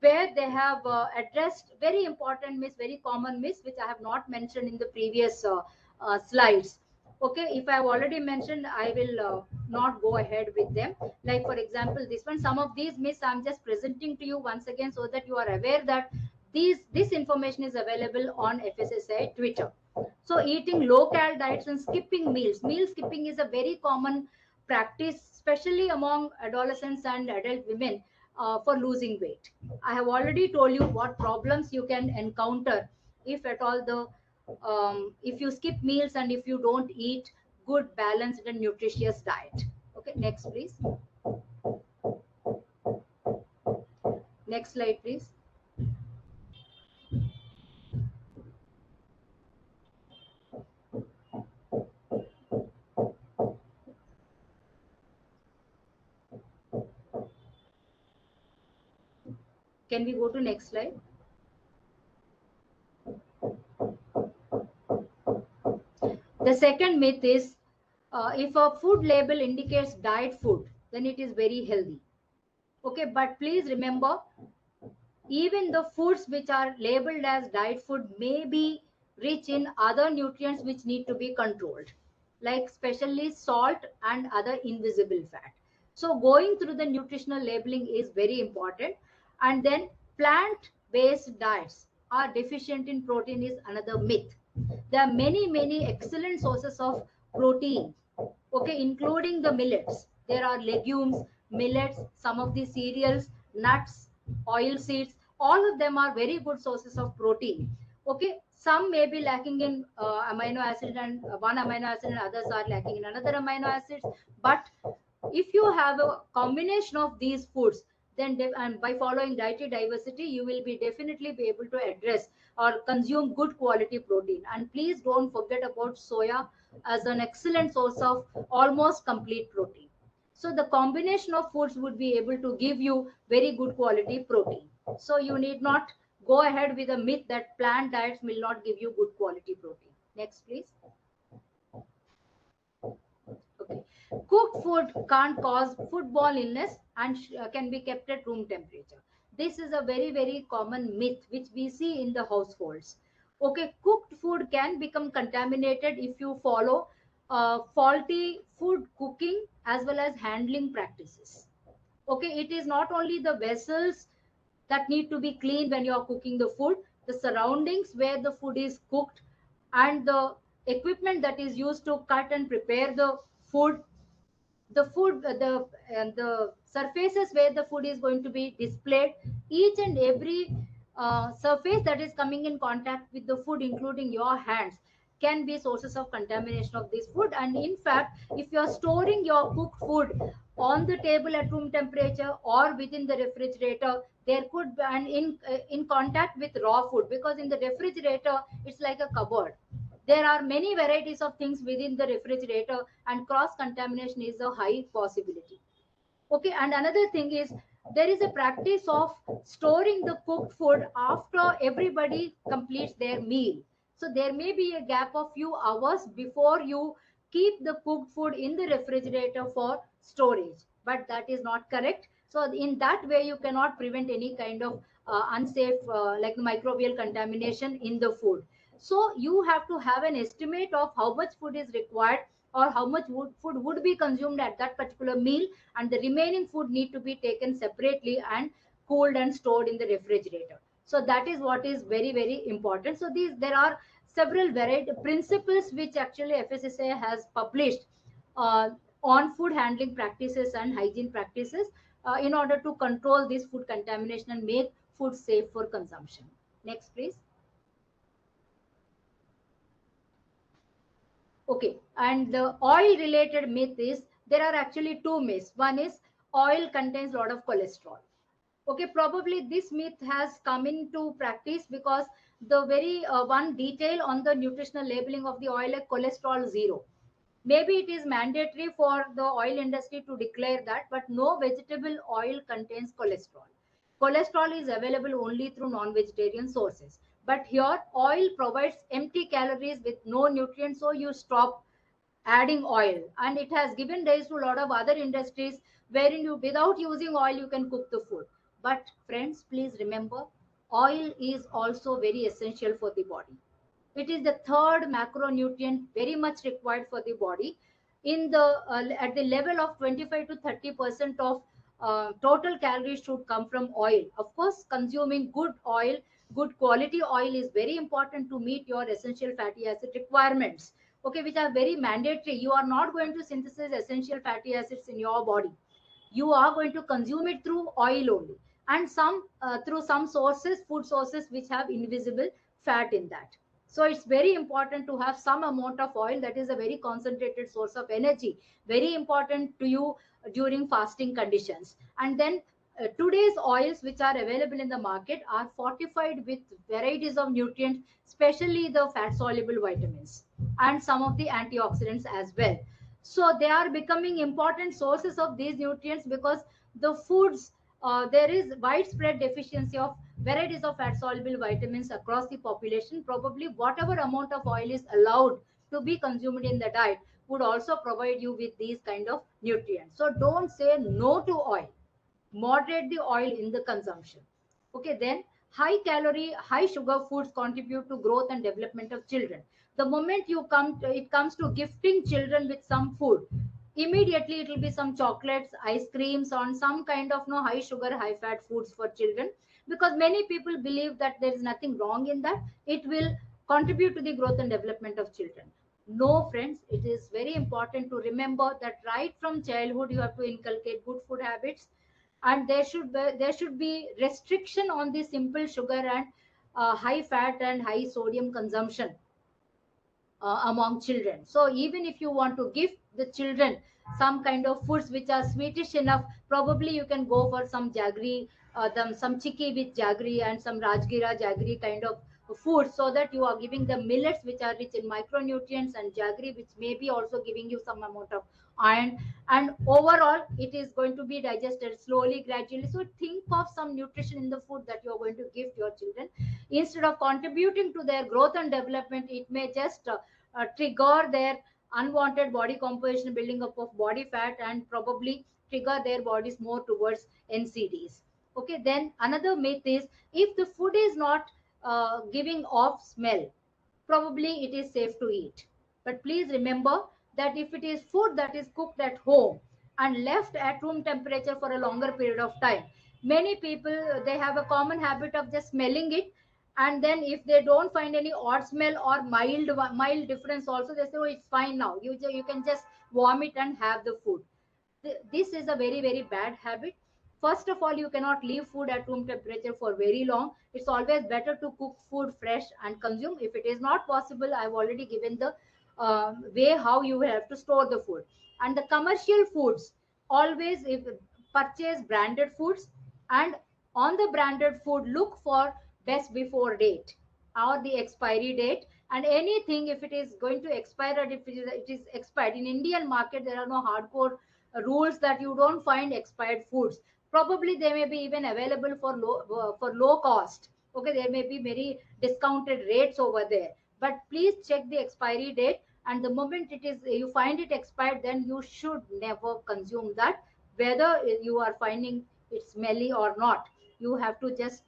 where they have addressed very important myths, very common myths, which I have not mentioned in the previous slides. Okay, if I have already mentioned, I will not go ahead with them. Like for example, this one, some of these myths I'm just presenting to you once again, so that you are aware that this information is available on FSSAI Twitter. So eating low cal diets and skipping meals. Meal skipping is a very common practice, especially among adolescents and adult women, for losing weight. I have already told you what problems you can encounter if at all if you skip meals and if you don't eat good, balanced, and nutritious diet. Okay, next please. Next slide, please. Can we go to next slide? The second myth is if a food label indicates diet food, then it is very healthy. Okay, but please remember, even the foods which are labeled as diet food may be rich in other nutrients which need to be controlled, like especially salt and other invisible fat. So going through the nutritional labeling is very important. And then plant based diets are deficient in protein is another myth. There are many excellent sources of protein, okay, including the millets. There are legumes, millets, some of the cereals, nuts, oil seeds, all of them are very good sources of protein. Okay, some may be lacking in amino acid, and one amino acid, and others are lacking in another amino acids. But if you have a combination of these foods, then and by following dietary diversity, you will be definitely be able to address or consume good quality protein. And please don't forget about soya as an excellent source of almost complete protein. So the combination of foods would be able to give you very good quality protein. So you need not go ahead with a myth that plant diets will not give you good quality protein. Next, please. Okay. Cooked food can't cause foodborne illness and can be kept at room temperature. This is a very common myth which we see in the households. Okay, cooked food can become contaminated if you follow faulty food cooking as well as handling practices. Okay, it is not only the vessels that need to be cleaned when you are cooking the food, the surroundings where the food is cooked, and the equipment that is used to cut and prepare food the food the surfaces where the food is going to be displayed, each and every surface that is coming in contact with the food, including your hands, can be sources of contamination of this food. And in fact, if you are storing your cooked food on the table at room temperature or within the refrigerator. There could be, and in contact with raw food, because in the refrigerator it's like a cupboard. There are many varieties of things within the refrigerator, and cross contamination is a high possibility. Okay, and another thing is, there is a practice of storing the cooked food after everybody completes their meal. So there may be a gap of few hours before you keep the cooked food in the refrigerator for storage, but that is not correct. So in that way you cannot prevent any kind of unsafe like microbial contamination in the food. So you have to have an estimate of how much food is required, or how much food would be consumed at that particular meal, and the remaining food need to be taken separately and cooled and stored in the refrigerator. So that is what is very very important. So these, there are several varied principles which actually FSSAI has published uh, on food handling practices and hygiene practices in order to control this food contamination and make food safe for consumption. Next please. Okay, and the oil related myth is, there are actually two myths. One is oil contains a lot of cholesterol. Okay, probably this myth has come into practice because the very one detail on the nutritional labeling of the oil, like cholesterol zero. Maybe it is mandatory for the oil industry to declare that, but no vegetable oil contains cholesterol. Cholesterol is available only through non-vegetarian sources. But here, oil provides empty calories with no nutrients, so you stop adding oil. And it has given rise to a lot of other industries wherein you, without using oil, you can cook the food. But friends, please remember, oil is also very essential for the body. It is the third macronutrient very much required for the body. In the at the level of 25 to 30% of total calories should come from oil. Of course, consuming good oil, good quality oil is very important to meet your essential fatty acid requirements. Okay, which are very mandatory. You are not going to synthesize essential fatty acids in your body. You are going to consume it through oil only, and some through some sources, food sources which have invisible fat in that. So it's very important to have some amount of oil, that is a very concentrated source of energy, very important to you during fasting conditions. And then today's oils which are available in the market are fortified with varieties of nutrients, especially the fat soluble vitamins and some of the antioxidants as well. So they are becoming important sources of these nutrients, because the foods, there is widespread deficiency of varieties of fat soluble vitamins across the population. Probably whatever amount of oil is allowed to be consumed in the diet would also provide you with these kind of nutrients. So don't say no to oil, moderate the oil in the consumption. Okay, then high calorie, high sugar foods contribute to growth and development of children. The moment you come to, it comes to gifting children with some food, immediately it will be some chocolates, ice creams, on some kind of no high sugar, high fat foods for children, because many people believe that there is nothing wrong in that. It will contribute to the growth and development of children. No, friends, it is very important to remember that right from childhood you have to inculcate good food habits, and there should be restriction on the simple sugar and high fat and high sodium consumption among children. So even if you want to give the children some kind of foods which are sweetish enough, probably you can go for some jaggery, some chicky with jaggery and some rajgira jaggery kind of food, so that you are giving the millets which are rich in micronutrients, and jaggery which may be also giving you some amount of iron, and overall it is going to be digested slowly, gradually. So think of some nutrition in the food that you are going to give to your children. Instead of contributing to their growth and development, it may just trigger their unwanted body composition, building up of body fat, and probably trigger their bodies more towards NCDs. Okay, then another myth is, if the food is not giving off smell, probably it is safe to eat. But please remember that if it is food that is cooked at home and left at room temperature for a longer period of time, many people, they have a common habit of just smelling it, and then if they don't find any odd smell or mild difference also, they say, oh, it's fine now, you can just warm it and have the food. This is a very very bad habit. First of all, you cannot leave food at room temperature for very long. It's always better to cook food fresh and consume. If it is not possible, I've already given the way how you have to store the food. And the commercial foods, Always, if purchase branded foods, and on the branded food look for best before date or the expiry date. And anything, if it is going to expire, and if it is expired, in Indian market there are no hardcore rules that you don't find expired foods. Probably they may be even available for low cost. Okay, there may be very discounted rates over there, but please check the expiry date. And the moment it is, you find it expired, then you should never consume that, whether you are finding it smelly or not. You have to just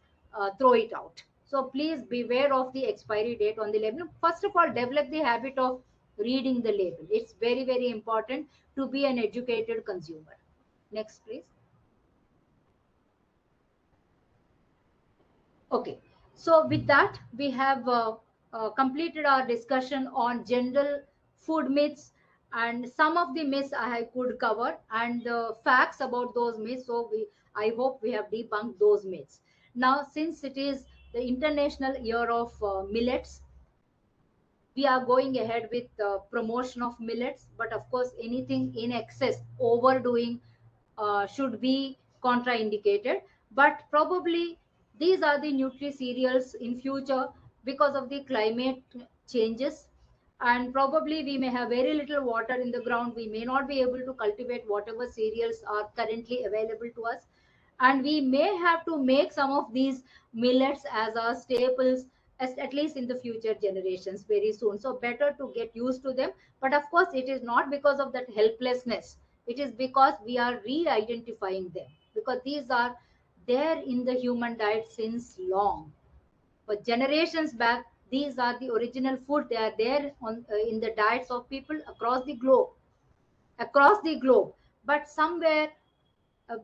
throw it out. So please beware of the expiry date on the label. First of all, develop the habit of reading the label. It's very, very important to be an educated consumer. Next, please. Okay, so with that, we have completed our discussion on general food myths, and some of the myths I could cover, and the facts about those myths. So I hope we have debunked those myths. Now, since it is the International Year of Millets, we are going ahead with promotion of millets. But of course, anything in excess, overdoing, should be contraindicated. But probably these are the nutri cereals in future, because of the climate changes, and probably we may have very little water in the ground. We may not be able to cultivate whatever cereals are currently available to us, and we may have to make some of these millets as our staples, as at least in the future generations very soon. So better to get used to them. But of course, it is not because of that helplessness. It is because we are re-identifying them, because these are there in the human diet since long. For generations back, these are the original food. They are there in the diets of people across the globe. But somewhere,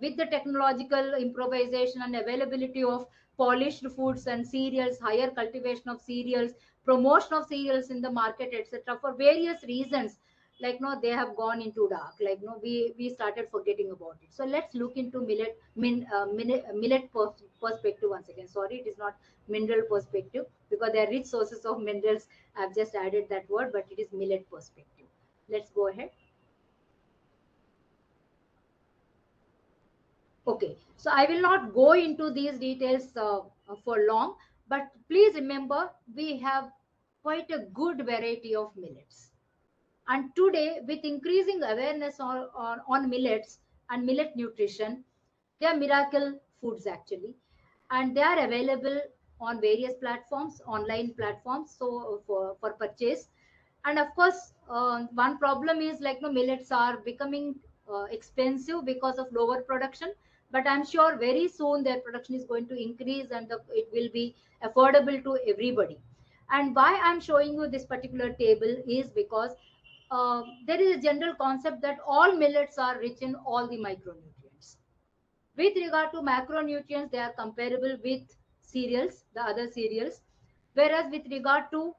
with the technological improvisation and availability of polished foods and cereals, higher cultivation of cereals, promotion of cereals in the market, etc., for various reasons, like no, they have gone into dark. Like no, we started forgetting about it. So let's look into millet perspective once again. Sorry, it is not mineral perspective, because they are rich sources of minerals. I've just added that word, but it is millet perspective. Let's go ahead. Okay, so I will not go into these details for long, but please remember we have quite a good variety of millets. And today, with increasing awareness on millets and millet nutrition, they are miracle foods actually, and they are available on various platforms, online platforms, so for purchase. And of course, one problem is like no, millets are becoming expensive because of lower production. But I'm sure very soon their production is going to increase, and it will be affordable to everybody. And why I'm showing you this particular table is because there is a general concept that all millets are rich in all the micronutrients. With regard to macronutrients, they are comparable with cereals, the other cereals. Whereas with regard to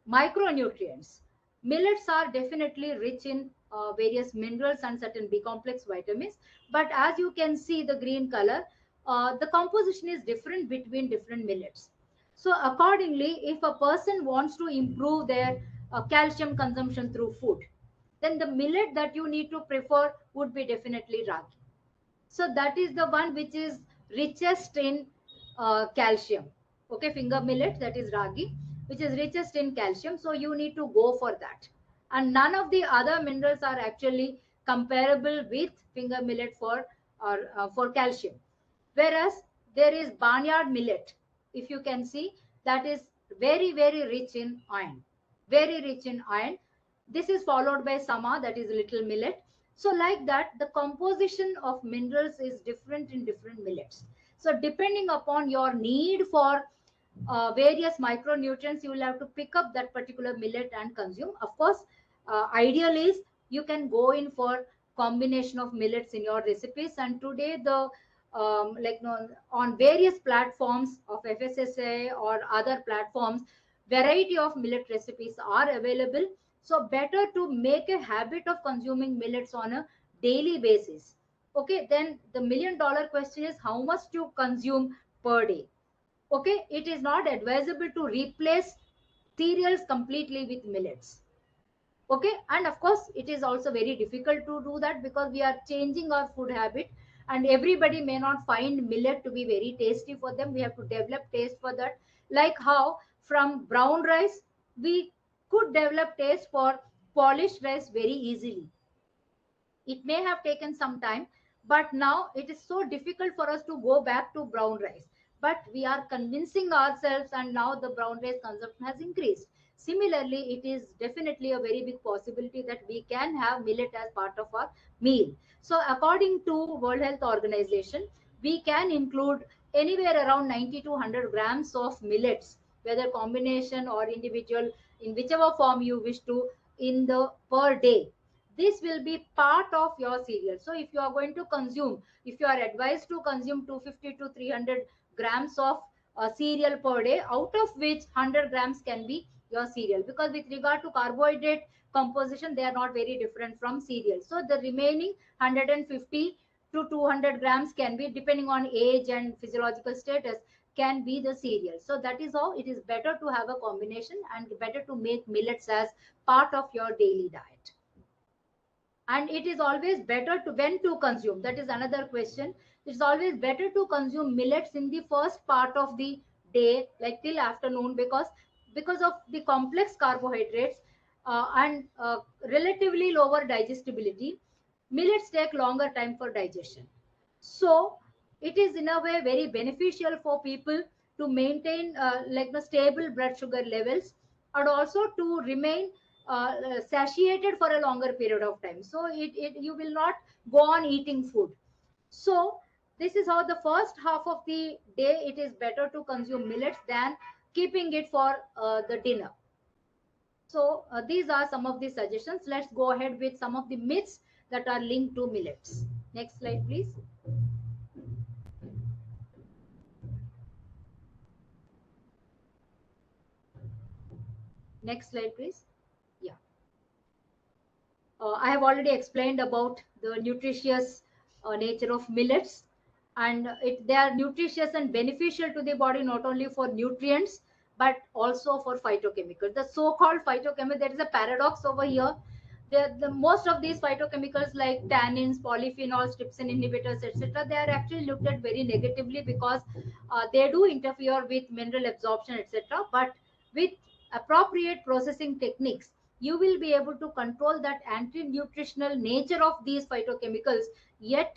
micronutrients, millets are definitely rich in various minerals and certain B complex vitamins. But as you can see, the green color, the composition is different between different millets. So accordingly, if a person wants to improve their calcium consumption through food, then the millet that you need to prefer would be definitely ragi. So that is the one which is richest in calcium. Okay, finger millet, that is ragi, which is richest in calcium. So you need to go for that. And none of the other minerals are actually comparable with finger millet for calcium. Whereas there is barnyard millet, if you can see, that is very, very rich in iron. Very rich in iron. This is followed by sama, that is little millet. So like that, the composition of minerals is different in different millets. So depending upon your need for various micronutrients, you will have to pick up that particular millet and consume. Of course, ideal is you can go in for combination of millets in your recipes. And today the like no, on various platforms of FSSAI or other platforms, variety of millet recipes are available. So better to make a habit of consuming millets on a daily basis. Okay, then the $1,000,000 question is how much to consume per day. Okay, it is not advisable to replace cereals completely with millets. Okay, and of course it is also very difficult to do that because we are changing our food habit, and everybody may not find millet to be very tasty for them. We have to develop taste for that, like how from brown rice we could develop taste for polished rice very easily. It may have taken some time, but now it is so difficult for us to go back to brown rice. But we are convincing ourselves, and now the brown rice consumption has increased. Similarly, it is definitely a very big possibility that we can have millet as part of our meal. So, according to World Health Organization, we can include anywhere around 90 to 100 grams of millets, whether combination or individual, in whichever form you wish to, in the per day. This will be part of your cereal. So if you are going to consume, if you are advised to consume 250 to 300 grams of cereal per day, out of which 100 grams can be your cereal, because with regard to carbohydrate composition they are not very different from cereal. So the remaining 150 to 200 grams can be, depending on age and physiological status, can be the cereal. So that is how it is better to have a combination, and better to make millets as part of your daily diet. And it is always better to, when to consume, that is another question. It's always better to consume millets in the first part of the day, like till afternoon, because of the complex carbohydrates and relatively lower digestibility. Millets take longer time for digestion. So it is in a way very beneficial for people to maintain like the stable blood sugar levels, and also to remain satiated for a longer period of time. So you will not go on eating food. So this is how the first half of the day it is better to consume millets than keeping it for the dinner. So these are some of the suggestions. Let's go ahead with some of the myths that are linked to millets. Next slide, please. Next slide, please. Yeah. I have already explained about the nutritious nature of millets, and they are nutritious and beneficial to the body not only for nutrients but also for phytochemicals. The so-called phytochemical, there is a paradox over here. The most of these phytochemicals like tannins, polyphenols, trypsin inhibitors, etc., they are actually looked at very negatively because they do interfere with mineral absorption, etc. But with appropriate processing techniques, you will be able to control that anti-nutritional nature of these phytochemicals, yet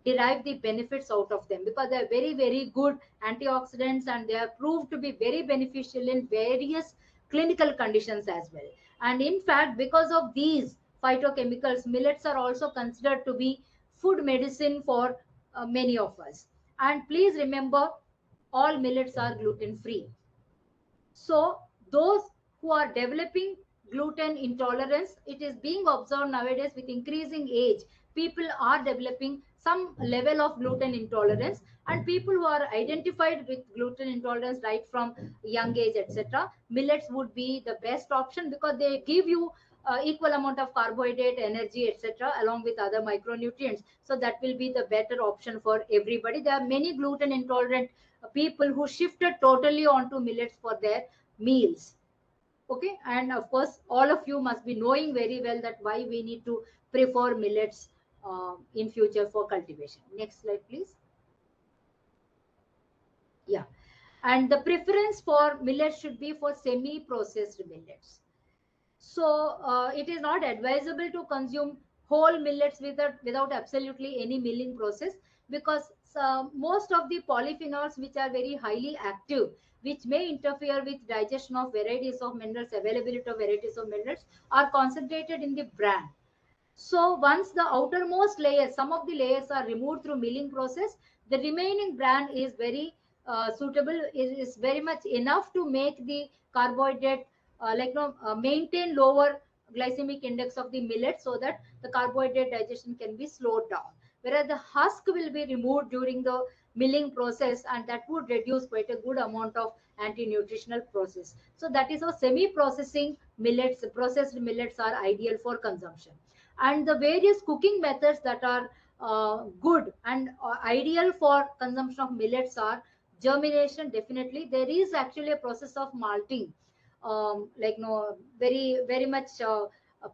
derive the benefits out of them, because they are very, very good antioxidants, and they are proved to be very beneficial in various clinical conditions as well. And in fact, because of these phytochemicals, millets are also considered to be food medicine for many of us. And please remember, all millets are gluten free. So those who are developing gluten intolerance, it is being observed nowadays with increasing age. People are developing some level of gluten intolerance, and people who are identified with gluten intolerance right from young age, etc., millets would be the best option because they give you equal amount of carbohydrate, energy, etc., along with other micronutrients. So that will be the better option for everybody. There are many gluten intolerant people who shifted totally onto millets for their meals. Okay, and of course all of you must be knowing very well that why we need to prefer millets in future for cultivation. Next slide, please. Yeah, and the preference for millets should be for semi processed millets. So it is not advisable to consume whole millets without absolutely any milling process, because most of the polyphenols which are very highly active, which may interfere with digestion of varieties of minerals, availability of varieties of minerals, are concentrated in the bran. So once the outermost layers, some of the layers are removed through milling process, the remaining bran is very suitable, is very much enough to make the carbohydrate maintain lower glycemic index of the millet, so that the carbohydrate digestion can be slowed down. Whereas the husk will be removed during the milling process, and that would reduce quite a good amount of anti-nutritional process. So that is how semi-processing millets, processed millets are ideal for consumption. And the various cooking methods that are good and ideal for consumption of millets are germination. Definitely there is actually a process of malting, like no very very much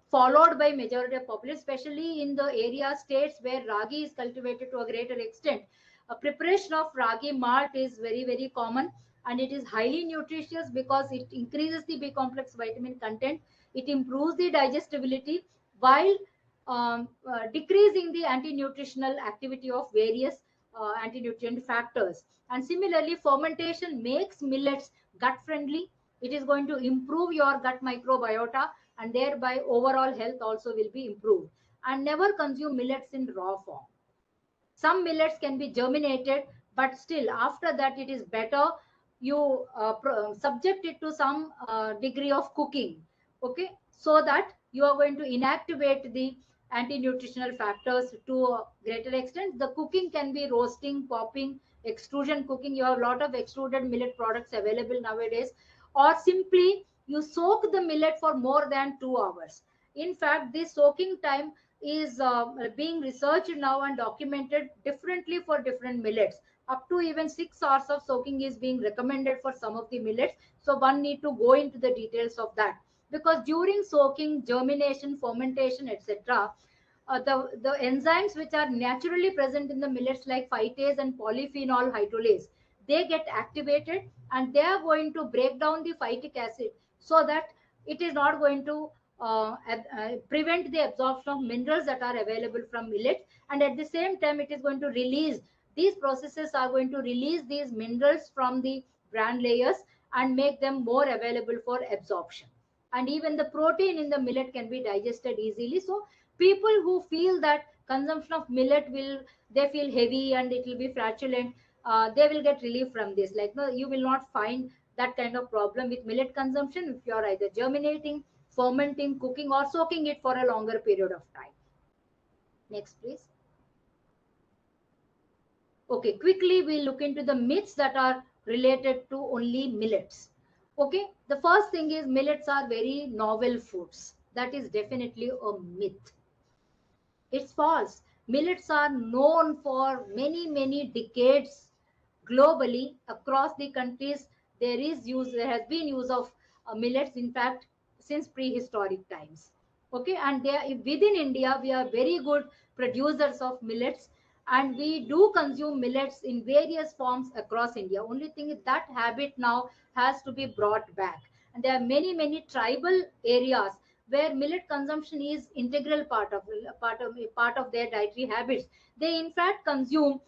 followed by majority of population, especially in the area states where ragi is cultivated to a greater extent. A preparation of ragi malt is very, very common, and it is highly nutritious because it increases the B complex vitamin content. It improves the digestibility while decreasing the anti-nutritional activity of various anti-nutrient factors. And similarly, fermentation makes millets gut friendly. It is going to improve your gut microbiota, and thereby overall health also will be improved. And never consume millets in raw form. Some millets can be germinated, but still after that it is better you subject it to some degree of cooking, okay, so that you are going to inactivate the anti-nutritional factors to a greater extent. The cooking can be roasting, popping, extrusion cooking. You have a lot of extruded millet products available nowadays. Or simply you soak the millet for more than 2 hours. In fact, this soaking time is being researched now and documented differently for different millets. Up to even 6 hours of soaking is being recommended for some of the millets. So one need to go into the details of that, because during soaking, germination, fermentation, etc., the enzymes which are naturally present in the millets like phytase and polyphenol hydrolase, they get activated, and they are going to break down the phytic acid so that it is not going to prevent the absorption of minerals that are available from millet. And at the same time it is going to release, these processes are going to release these minerals from the bran layers and make them more available for absorption. And even the protein in the millet can be digested easily. So people who feel that consumption of millet will, they feel heavy and it will be flatulent, they will get relief from this. Like, no, you will not find that kind of problem with millet consumption if you are either germinating, fermenting, cooking, or soaking it for a longer period of time. Next, please. Okay, quickly we'll look into the myths that are related to only millets. Okay, the first thing is millets are very novel foods. That is definitely a myth. It's false. Millets are known for many, many decades globally across the countries. There has been use of millets, in fact, since prehistoric times. Okay, and there within India, we are very good producers of millets, and we do consume millets in various forms across India. Only thing is that habit now has to be brought back. And there are many, many tribal areas where millet consumption is integral part of their dietary habits. They in fact consume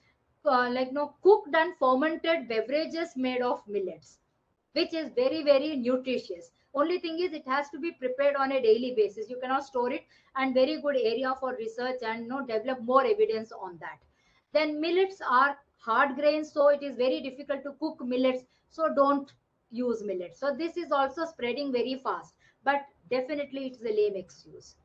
cooked and fermented beverages made of millets, which is very, very nutritious. Only thing is it has to be prepared on a daily basis. You cannot store it, and very good area for research and develop more evidence on that. Then millets are hard grains, so it is very difficult to cook millets, so don't use millets. So this is also spreading very fast, but definitely it's a lame excuse.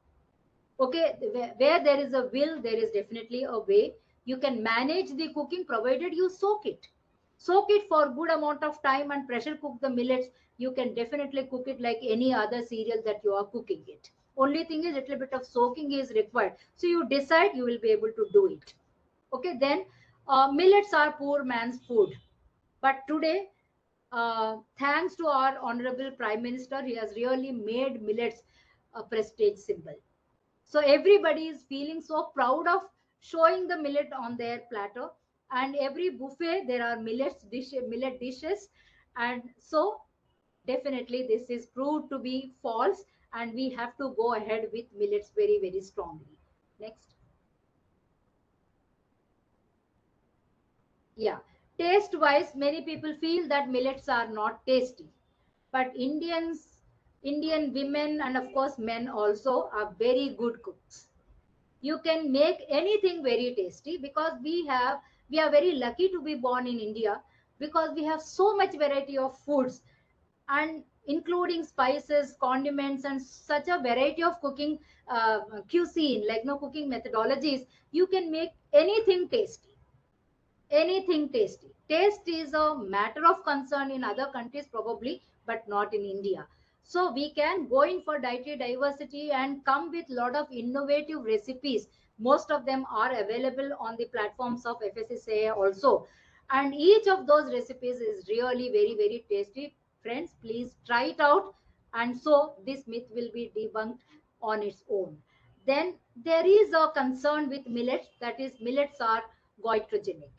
Okay, where there is a will, there is definitely a way. You can manage the cooking provided you soak it for good amount of time and pressure cook the millets. You can definitely cook it like any other cereal that you are cooking it. Only thing is a little bit of soaking is required, so you decide, you will be able to do it. Okay, then millets are poor man's food, but today, thanks to our honorable prime minister, he has really made millets a prestige symbol. So everybody is feeling so proud of showing the millet on their platter, and every buffet there are millet dishes, and so definitely this is proved to be false, and we have to go ahead with millets very, very strongly. Next. Yeah, taste wise, many people feel that millets are not tasty, but Indian women and of course men also are very good cooks. You can make anything very tasty, because we are very lucky to be born in India, because we have so much variety of foods, and including spices, condiments, and such a variety of cooking cuisine, like no cooking methodologies. You can make anything tasty, anything tasty. Taste is a matter of concern in other countries probably, but not in India. So we can go in for dietary diversity and come with lot of innovative recipes. Most of them are available on the platforms of FSSAI also. And each of those recipes is really very, very tasty. Friends, please try it out. And so this myth will be debunked on its own. Then there is a concern with millets, that is, millets are goitrogenic.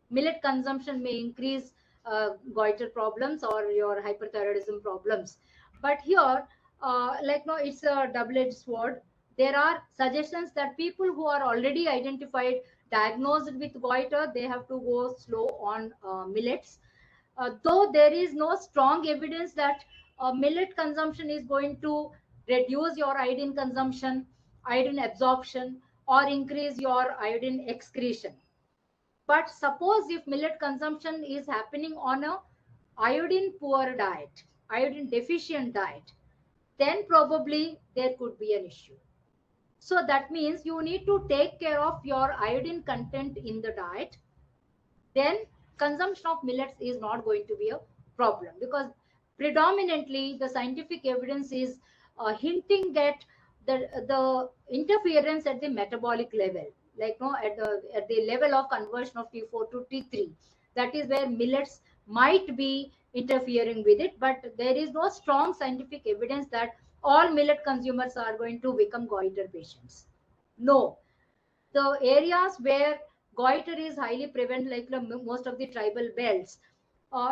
Millet consumption may increase goiter problems or your hyperthyroidism problems. But here, like no, it's a double-edged sword. There are suggestions that people who are already identified, diagnosed with goiter, they have to go slow on millets. Though there is no strong evidence that millet consumption is going to reduce your iodine consumption, iodine absorption, or increase your iodine excretion. But suppose if millet consumption is happening on a iodine poor diet, iodine deficient diet, then probably there could be an issue. So that means you need to take care of your iodine content in the diet. Then consumption of millets is not going to be a problem, because predominantly the scientific evidence is hinting at the interference at the metabolic level, like no, at the level of conversion of T4 to T3. That is where millets might be interfering with it, but there is no strong scientific evidence that all millet consumers are going to become goiter patients. No, the areas where goiter is highly prevalent, like most of the tribal belts,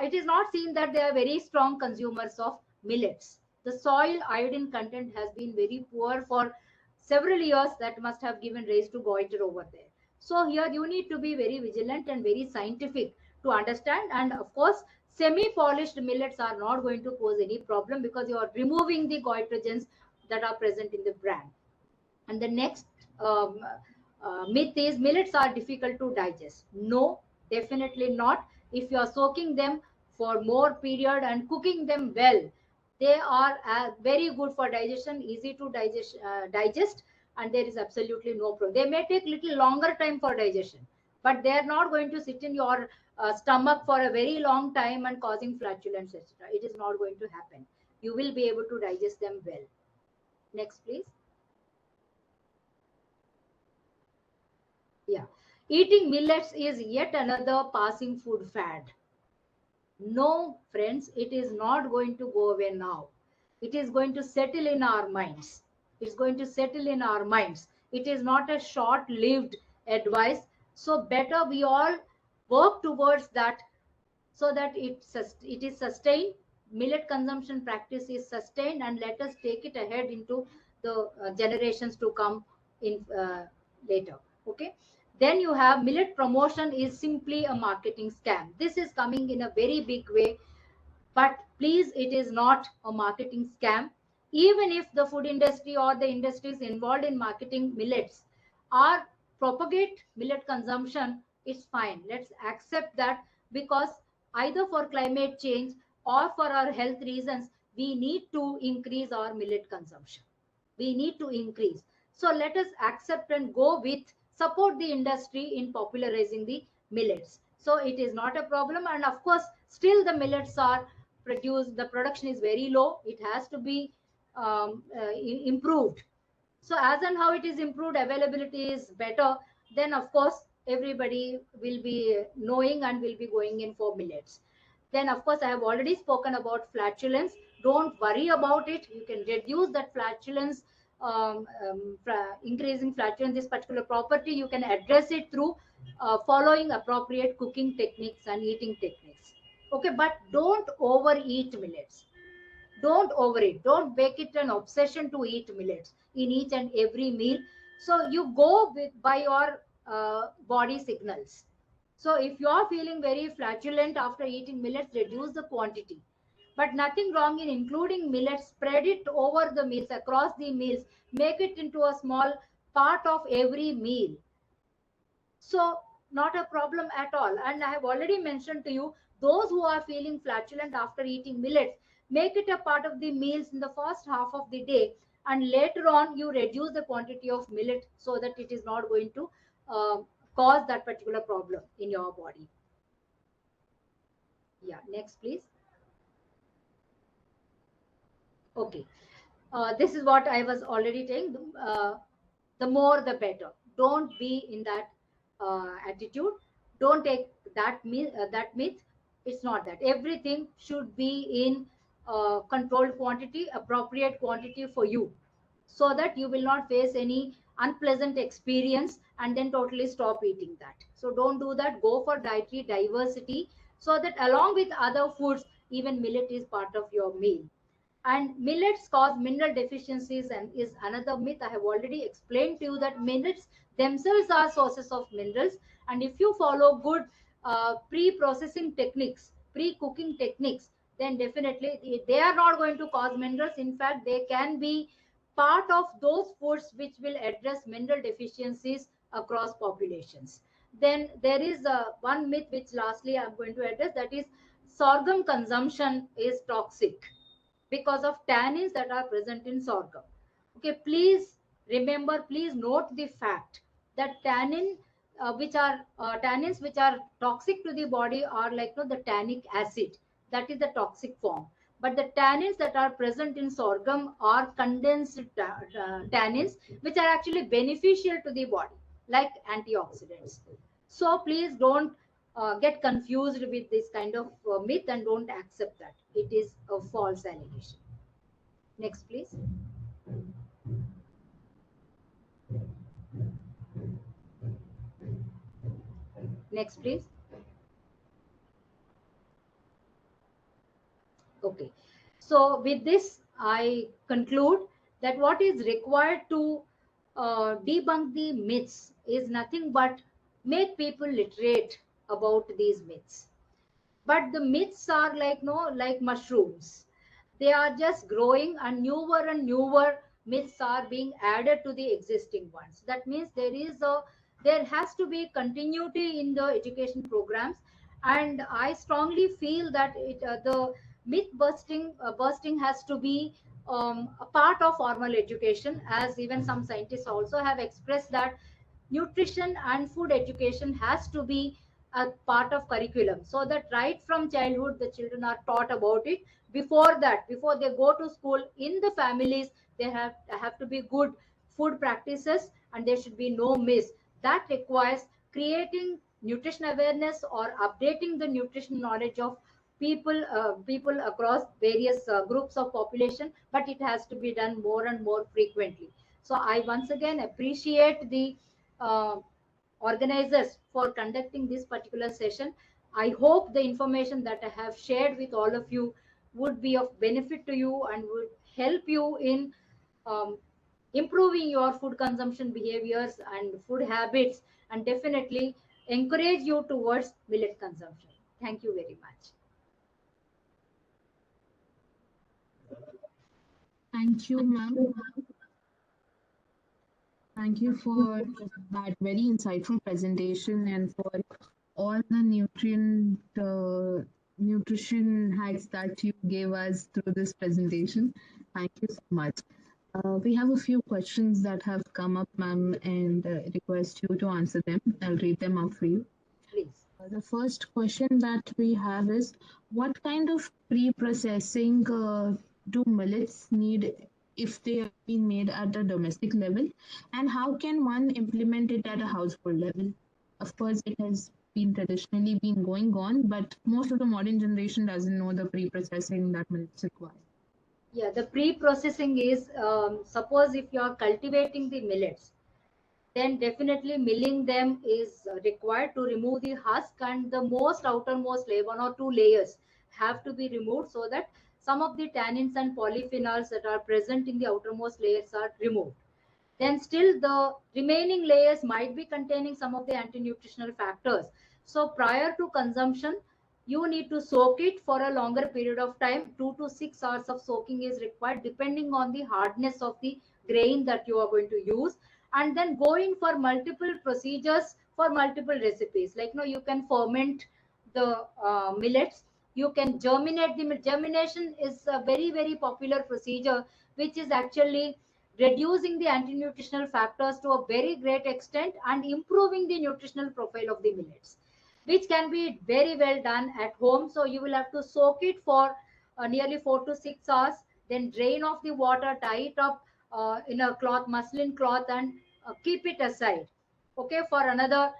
it is not seen that they are very strong consumers of millets. The soil iodine content has been very poor for several years, that must have given rise to goiter over there. So here you need to be very vigilant and very scientific to understand. And of course, semi-polished millets are not going to pose any problem, because you are removing the goitrogens that are present in the bran. And the next myth is millets are difficult to digest. No, definitely not. If you are soaking them for more period and cooking them well, they are very good for digestion, easy to digest, and there is absolutely no problem. They may take little longer time for digestion, but they are not going to sit in your stomach for a very long time and causing flatulence, etc. It is not going to happen. You will be able to digest them well. Next, please. Yeah. Eating millets is yet another passing food fad. No, friends, it is not going to go away now. It is going to settle in our minds. It's going to settle in our minds. It is not a short lived advice. So, better we all work towards that, so that it is sustained. Millet consumption practice is sustained, and let us take it ahead into the generations to come in later. Okay. Then you have millet promotion is simply a marketing scam. This is coming in a very big way, but please, it is not a marketing scam. Even if the food industry or the industries involved in marketing millets are propagate millet consumption, it's fine. Let's accept that, because either for climate change or for our health reasons, we need to increase our millet consumption. We need to increase. So let us accept and go with, support the industry in popularizing the millets. So it is not a problem. And of course, still the millets are produced, the production is very low. It has to be improved. So as and how it is improved, availability is better, then of course everybody will be knowing and will be going in for millets. Then of course I have already spoken about flatulence. Don't worry about it. You can reduce that flatulence, increasing flatulence, this particular property. You can address it through following appropriate cooking techniques and eating techniques. Okay, but don't overeat millets. Don't overeat. Don't make it an obsession to eat millets in each and every meal. So you go with by your body signals. So if you are feeling very flatulent after eating millets, reduce the quantity. But nothing wrong in including millets. Spread it over the meals, across the meals. Make it into a small part of every meal. So not a problem at all. And I have already mentioned to you, those who are feeling flatulent after eating millets, make it a part of the meals in the first half of the day, and later on you reduce the quantity of millet, so that it is not going to cause that particular problem in your body. Yeah, next please. Okay. This is what I was already saying. The more the better. Don't be in that attitude. Don't take that myth. It's not that. Everything should be in controlled quantity, appropriate quantity for you. so that you will not face any unpleasant experience and then totally stop eating that. So don't do that. Go for dietary diversity, so that along with other foods, even millet is part of your meal. And millets cause mineral deficiencies and is another myth. I have already explained to you that millets themselves are sources of minerals, and if you follow good pre-processing techniques, pre-cooking techniques, then definitely they are not going to cause minerals. In fact, they can be part of those foods which will address mineral deficiencies across populations. Then there is one myth which lastly I'm going to address, that is sorghum consumption is toxic because of tannins that are present in sorghum. Okay, please remember, please note the fact that tannins which are toxic to the body are like, the tannic acid, that is the toxic form. But the tannins that are present in sorghum are condensed tannins, which are actually beneficial to the body, like antioxidants. So please don't get confused with this kind of myth, and don't accept that it is a false allegation. Next, please. Next, please. Okay. So with this, I conclude that what is required to debunk the myths is nothing but make people literate about these myths. But the myths are like, no, like mushrooms. They are just growing, and newer myths are being added to the existing ones. That means there has to be continuity in the education programs. And I strongly feel that the bursting has to be a part of formal education, as even some scientists also have expressed that nutrition and food education has to be a part of curriculum, so that right from childhood the children are taught about it. Before that, before they go to school, in the families, they have to be good food practices, and there should be no miss. That requires creating nutrition awareness or updating the nutrition knowledge of people across various groups of population, but it has to be done more and more frequently. So I once again appreciate the uh, organizers for conducting this particular session. I hope the information that I have shared with all of you would be of benefit to you and would help you in um, improving your food consumption behaviors and food habits, and definitely encourage you towards millet consumption. Thank you very much. Thank you, ma'am. Thank you for that very insightful presentation and for all the nutrition hacks that you gave us through this presentation. Thank you so much. We have a few questions that have come up, ma'am, and request you to answer them. I'll read them out for you. Please. The first question that we have is, what kind of pre-processing do millets need if they are being made at a domestic level, and how can one implement it at a household level? Of course, it has been traditionally been going on, but most of the modern generation doesn't know the pre-processing that millets require. Yeah, the pre-processing is, suppose if you are cultivating the millets, then definitely milling them is required to remove the husk, and the most outermost layer, one or two layers, have to be removed, so that some of the tannins and polyphenols that are present in the outermost layers are removed. Then still the remaining layers might be containing some of the anti-nutritional factors. So prior to consumption, you need to soak it for a longer period of time. 2 to 6 hours of soaking is required, depending on the hardness of the grain that you are going to use. And then go in for multiple procedures for multiple recipes. Like, you can ferment the millets. You can germinate the germination is a very, very popular procedure, which is actually reducing the anti-nutritional factors to a very great extent and improving the nutritional profile of the millets, which can be very well done at home. So you will have to soak it for nearly 4 to 6 hours, then drain off the water, tie it up in a cloth, muslin cloth, and keep it aside, okay, for another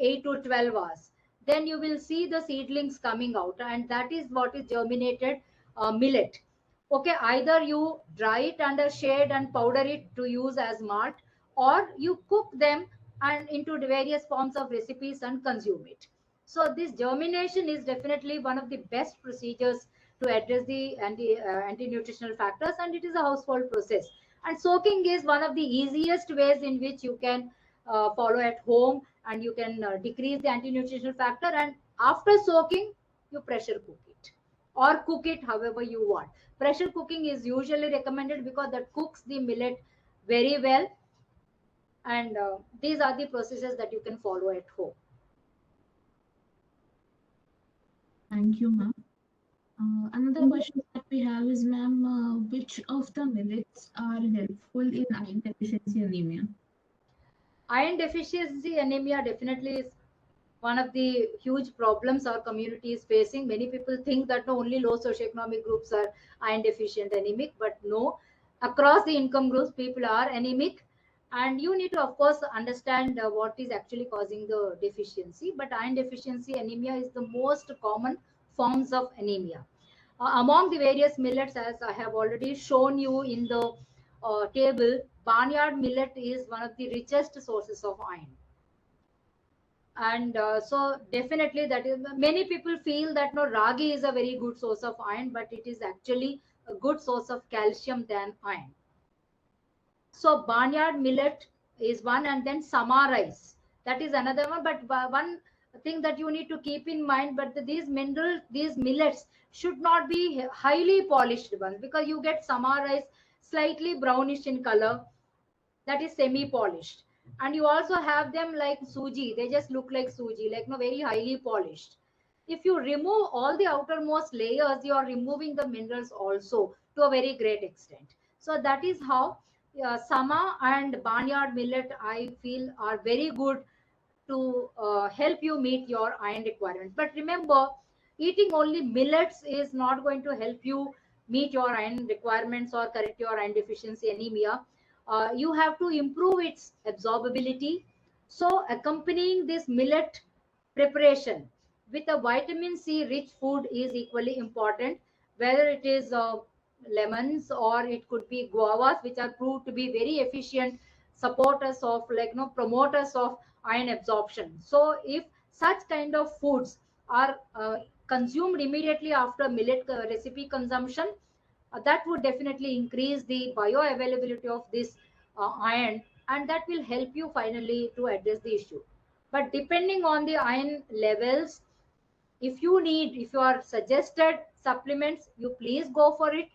8 to 12 hours. Then you will see the seedlings coming out, and that is what is germinated millet. Okay, either you dry it under shade and powder it to use as malt, or you cook them and into the various forms of recipes and consume it. So this germination is definitely one of the best procedures to address the anti-nutritional factors, and it is a household process. And soaking is one of the easiest ways in which you can follow at home, and you can decrease the anti-nutritional factor. And after soaking, you pressure cook it or cook it however you want. Pressure cooking is usually recommended because that cooks the millet very well, and these are the processes that you can follow at home. Thank you, ma'am. Another question that we have is, ma'am, which of the millets are helpful in iron deficiency anemia? Iron deficiency anemia definitely is one of the huge problems our community is facing. Many people think that no, only low socioeconomic groups are iron deficient anemic, but no, across the income groups, people are anemic. And you need to, of course, understand what is actually causing the deficiency. But iron deficiency anemia is the most common forms of anemia. Among the various millets, as I have already shown you in the table, barnyard millet is one of the richest sources of iron. And so definitely that is, many people feel that no, ragi is a very good source of iron, but it is actually a good source of calcium than iron. So barnyard millet is one, and then sama rice, that is another one. But one thing that you need to keep in mind, but these millets should not be highly polished ones, because you get sama rice slightly brownish in color, that is semi polished. And you also have them like suji, they just look like suji, like no, very highly polished. If you remove all the outermost layers, you are removing the minerals also to a very great extent. So that is how sama and barnyard millet, I feel, are very good to help you meet your iron requirement. But remember, eating only millets is not going to help you meet your iron requirements or correct your iron deficiency anemia. You have to improve its absorbability. So, accompanying this millet preparation with a vitamin C rich food is equally important, whether it is lemons, or it could be guavas, which are proved to be very efficient supporters of, like no, promoters of iron absorption. So if such kind of foods are consumed immediately after millet recipe consumption, that would definitely increase the bioavailability of this iron, and that will help you finally to address the issue. But depending on the iron levels, if you are suggested supplements, you please go for it,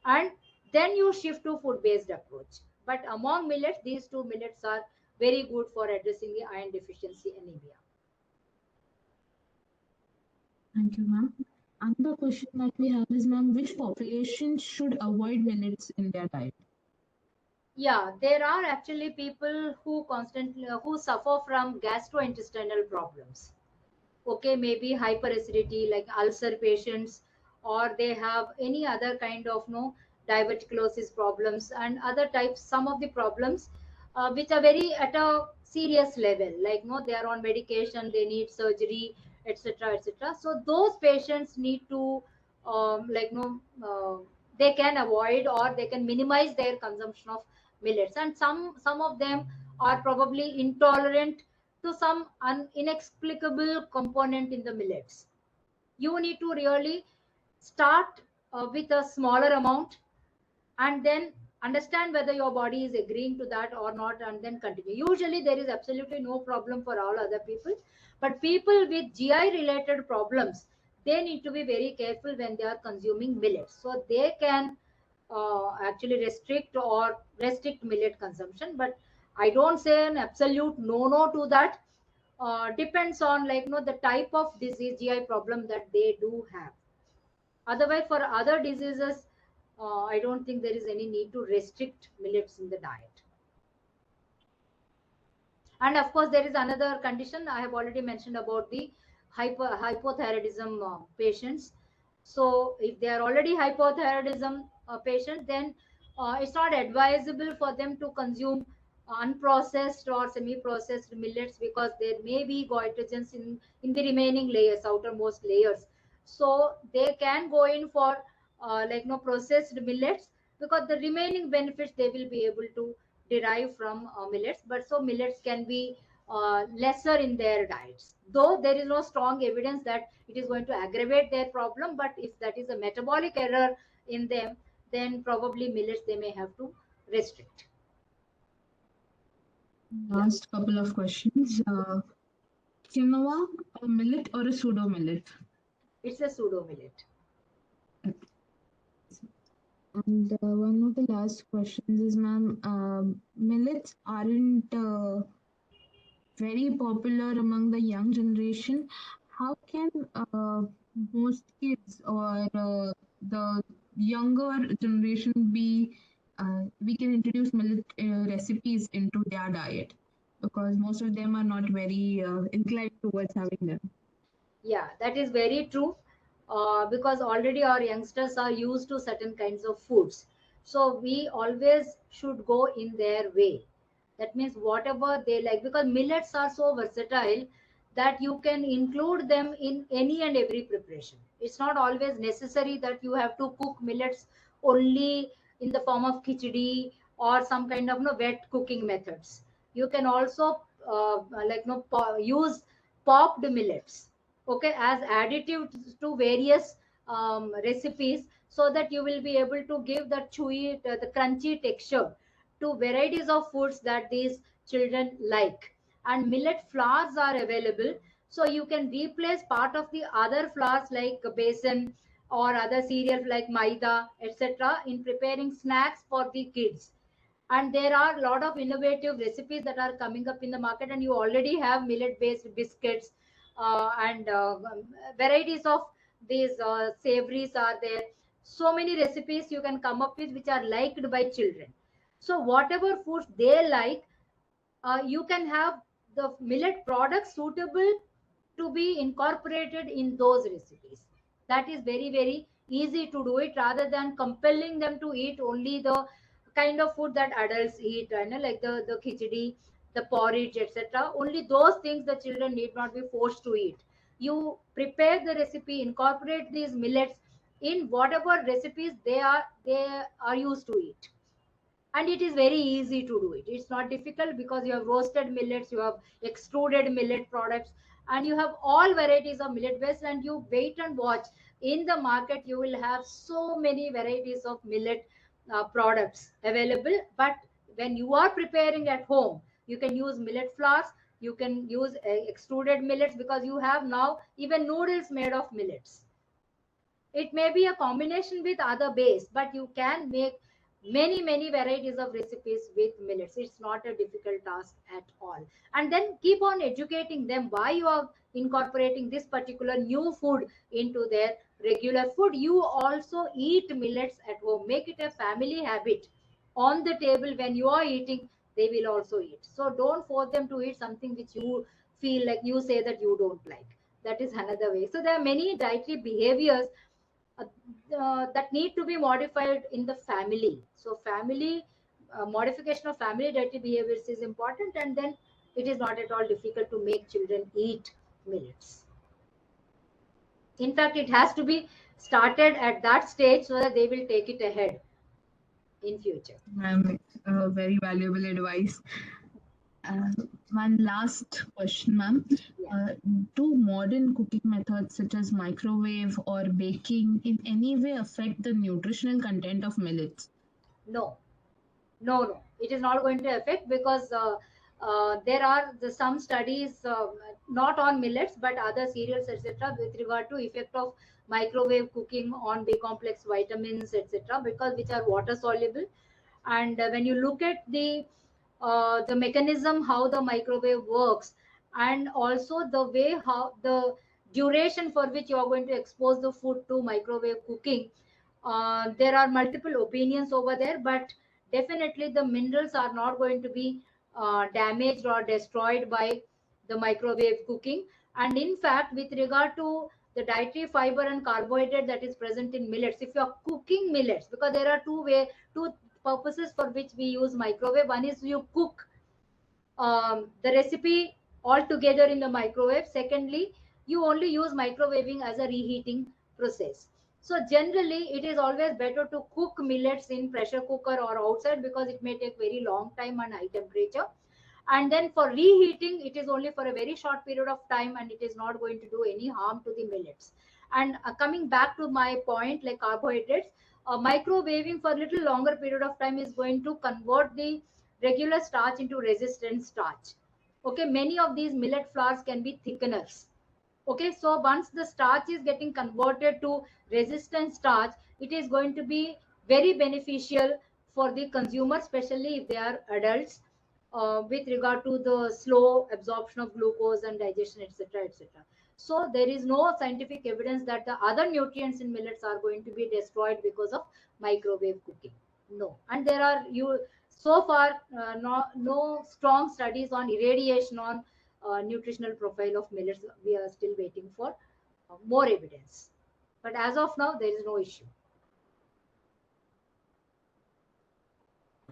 and then you shift to food based approach. But among millets, these two millets are very good for addressing the iron deficiency anemia. Thank you, ma'am. Another question that we have is, ma'am, which population should avoid millets in their diet? Yeah, there are actually people who constantly who suffer from gastrointestinal problems. Okay, maybe hyperacidity like ulcer patients, or they have any other kind of no diverticulosis problems and other types, some of the problems which are very at a serious level, like no, they are on medication, they need surgery, etc., etc. So those patients need to like no they can avoid or they can minimize their consumption of millets. And some of them are probably intolerant to some inexplicable component in the millets. You need to really start with a smaller amount, and then understand whether your body is agreeing to that or not, and then continue. Usually there is absolutely no problem for all other people, but people with gi related problems, they need to be very careful when they are consuming millets. So they can actually restrict millet consumption. But I don't say an absolute no to that. Depends on, like no, the type of disease gi problem that they do have. Otherwise, for other diseases, I don't think there is any need to restrict millets in the diet. And of course, there is another condition I have already mentioned about the hypothyroidism patients. So, if they are already hypothyroidism patients, then it's not advisable for them to consume unprocessed or semi-processed millets, because there may be goitrogens in the remaining layers, outermost layers. So, they can go in for like no processed millets, because the remaining benefits they will be able to derive from millets. But so millets can be lesser in their diets, though there is no strong evidence that it is going to aggravate their problem. But if that is a metabolic error in them, then probably millets they may have to restrict. Yeah, Last couple of questions. Quinoa, a millet or a pseudo millet? it's a pseudo millet. And one of the last questions is, ma'am, millets aren't very popular among the young generation. How can most kids or the younger generation we can introduce millet recipes into their diet? Because most of them are not very inclined towards having them. Yeah, that is very true. Because already our youngsters are used to certain kinds of foods. So we always should go in their way. That means whatever they like, because millets are so versatile that you can include them in any and every preparation. It's not always necessary that you have to cook millets only in the form of khichdi or some kind of wet cooking methods. You can also use popped millets, okay, as additive to various recipes, so that you will be able to give the chewy, the crunchy texture to varieties of foods that these children like. And millet flours are available, so you can replace part of the other flours like besan or other cereal like maida, etc., in preparing snacks for the kids. And there are a lot of innovative recipes that are coming up in the market, and you already have millet based biscuits, and varieties of these savories are there. So many recipes you can come up with which are liked by children. So whatever foods they like, you can have the millet products suitable to be incorporated in those recipes. That is very very easy to do it, rather than compelling them to eat only the kind of food that adults eat, like the khichdi, the porridge, etc. Only those things the children need not be forced to eat. You prepare the recipe, incorporate these millets in whatever recipes they are used to eat, and it is very easy to do it. It's not difficult, because you have roasted millets, you have extruded millet products, and you have all varieties of millet based. And you wait and watch, in the market you will have so many varieties of millet products available. But when you are preparing at home, you can use millet flours, you can use extruded millets, because you have now even noodles made of millets. It may be a combination with other base, but you can make many varieties of recipes with millets. It's not a difficult task at all. And then keep on educating them why you are incorporating this particular new food into their regular food. You also eat millets at home, make it a family habit. On the table when you are eating, they will also eat. So don't force them to eat something which you feel like, you say that you don't like. That is another way. So there are many dietary behaviors uh, that need to be modified in the family. So family modification of family dietary behaviors is important, and then it is not at all difficult to make children eat millets. In fact, it has to be started at that stage so that they will take it ahead in future. Ma'am, very valuable advice. Uh, One last question, ma'am. Yeah. Uh, do modern cooking methods such as microwave or baking in any way affect the nutritional content of millets? No, no, it is not going to affect, because there are some studies, not on millets but other cereals, etc., with regard to effect of microwave cooking on B complex vitamins, etc., because which are water soluble. And when you look at the mechanism how the microwave works, and also the way how the duration for which you are going to expose the food to microwave cooking, there are multiple opinions over there, but definitely the minerals are not going to be damaged or destroyed by the microwave cooking. And in fact, with regard to the dietary fiber and carbohydrate that is present in millets, if you are cooking millets, because there are two purposes for which we use microwave. One is you cook the recipe all together in the microwave. Secondly, you only use microwaving as a reheating process. So generally, it is always better to cook millets in pressure cooker or outside, because it may take very long time and high temperature. And then for reheating, it is only for a very short period of time, and it is not going to do any harm to the millets. And coming back to my point, like carbohydrates, microwaving for a little longer period of time is going to convert the regular starch into resistant starch. Okay, many of these millet flours can be thickeners. Okay, so once the starch is getting converted to resistant starch, it is going to be very beneficial for the consumer, especially if they are adults, with regard to the slow absorption of glucose and digestion, etc., etc. So there is no scientific evidence that the other nutrients in millets are going to be destroyed because of microwave cooking. No. And there are, you so far, no strong studies on irradiation on nutritional profile of millets. We are still waiting for more evidence, but as of now there is no issue.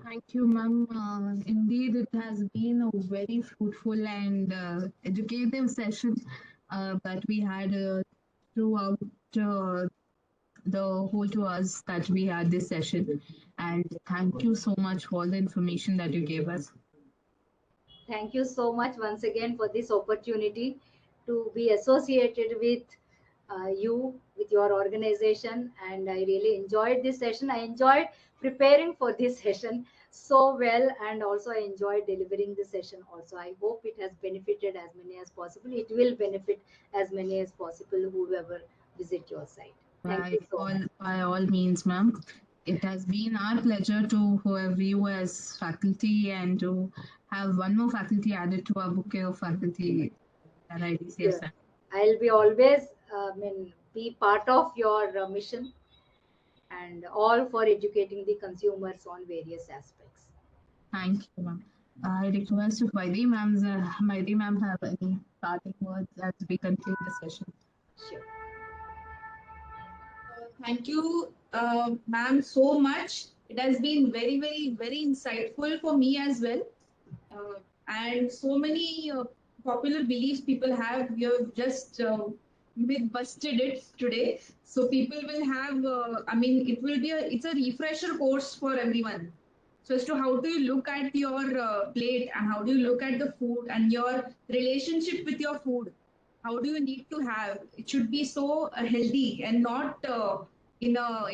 Thank you, ma'am. Indeed, it has been a very fruitful and educative session that we had throughout uh, the whole 2 hours that we had this session. And thank you so much for all the information that you gave us. Thank you so much once again for this opportunity to be associated with you, with your organization. And I really enjoyed this session. I enjoyed preparing for this session so well, and also I enjoyed delivering the session also. I hope it has benefited as many as possible. It will benefit as many as possible, whoever visit your site. Thank you so much. By all means, ma'am. It has been our pleasure to have you as faculty and to have one more faculty added to our bouquet of faculty at IDCF Sure. Center. I'll be always, be part of your mission, and all for educating the consumers on various aspects. Thank you, ma'am. I request if Maidi ma'am have any parting words as we conclude the session. Sure. Thank you, ma'am, so much. It has been very, very, very insightful for me as well. And so many popular beliefs people have, we have just myth busted it today. So people will have, I mean, it will be it's a refresher course for everyone. So as to how do you look at your plate and how do you look at the food and your relationship with your food, how do you need to have it should be so healthy and not in a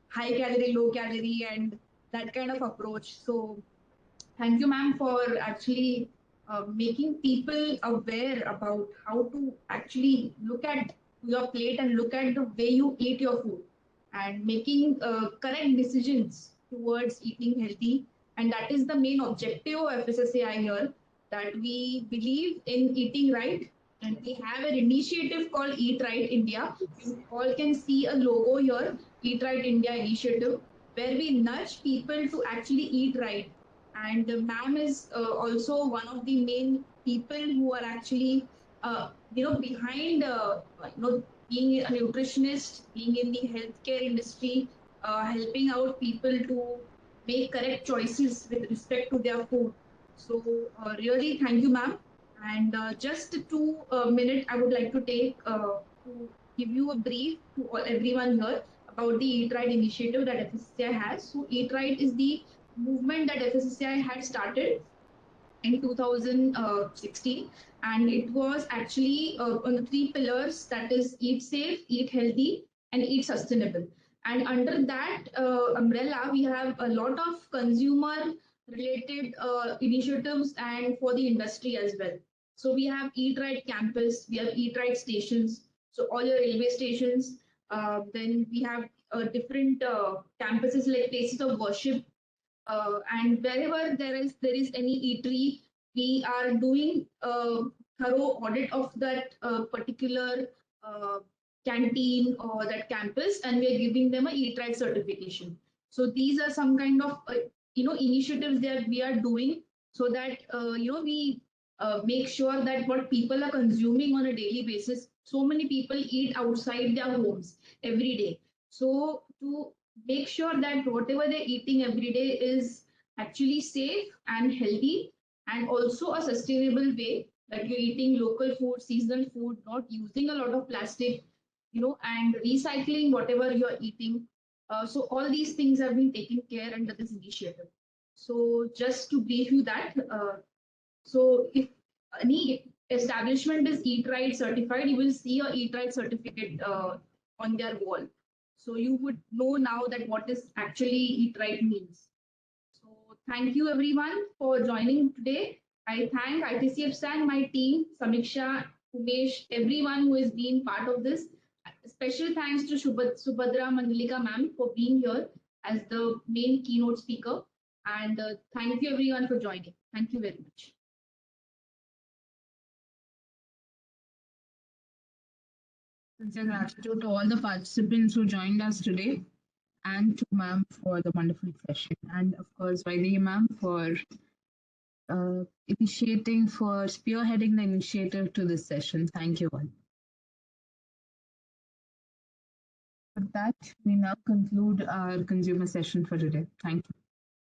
high calorie low calorie and that kind of approach. So thank you, ma'am, for actually making people aware about how to actually look at your plate and look at the way you eat your food and making correct decisions towards eating healthy. And that is the main objective of FSSAI here, that we believe in eating right. And we have an initiative called Eat Right India. You all can see a logo here, Eat Right India initiative, where we nudge people to actually eat right. And ma'am is also one of the main people who are actually behind being a nutritionist, being in the healthcare industry, helping out people to make correct choices with respect to their food. So really thank you, ma'am. And just 2 minutes I would like to take to give you a brief to everyone here about the Eat Right initiative that FSSAI has. So Eat Right is the movement that FSSAI had started in 2016, and it was actually on the three pillars, that is eat safe, eat healthy, and eat sustainable. And under that umbrella we have a lot of consumer related initiatives and for the industry as well. So we have Eat Right campus, we have Eat Right stations, so all your railway stations. Then we have different campuses like places of worship, and wherever there is any eatery, we are doing a thorough audit of that particular uh, canteen or that campus, and we are giving them a Eat Right certification. So these are some kind of initiatives that we are doing, so that we make sure that what people are consuming on a daily basis. So many people eat outside their homes every day. So to make sure that whatever they're eating every day is actually safe and healthy, and also a sustainable way, that you're eating local food, seasonal food, not using a lot of plastic, and recycling whatever you're eating. So all these things have been taken care under this initiative. So just to brief you that, so if any establishment is Eat Right certified, you will see a Eat Right certificate on their wall. So you would know now that what is actually Eat Right means. So thank you everyone for joining today. I thank ITCF and my team, Samiksha, Umesh, everyone who has been part of this. Special thanks to Subhadra Mandalika ma'am for being here as the main keynote speaker. And thank you everyone for joining. Thank you very much. Sincere gratitude to all the participants who joined us today and to ma'am for the wonderful session. And of course, Vaidhi ma'am for for spearheading the initiative to this session. Thank you all. With that, we now conclude our consumer session for today. Thank you.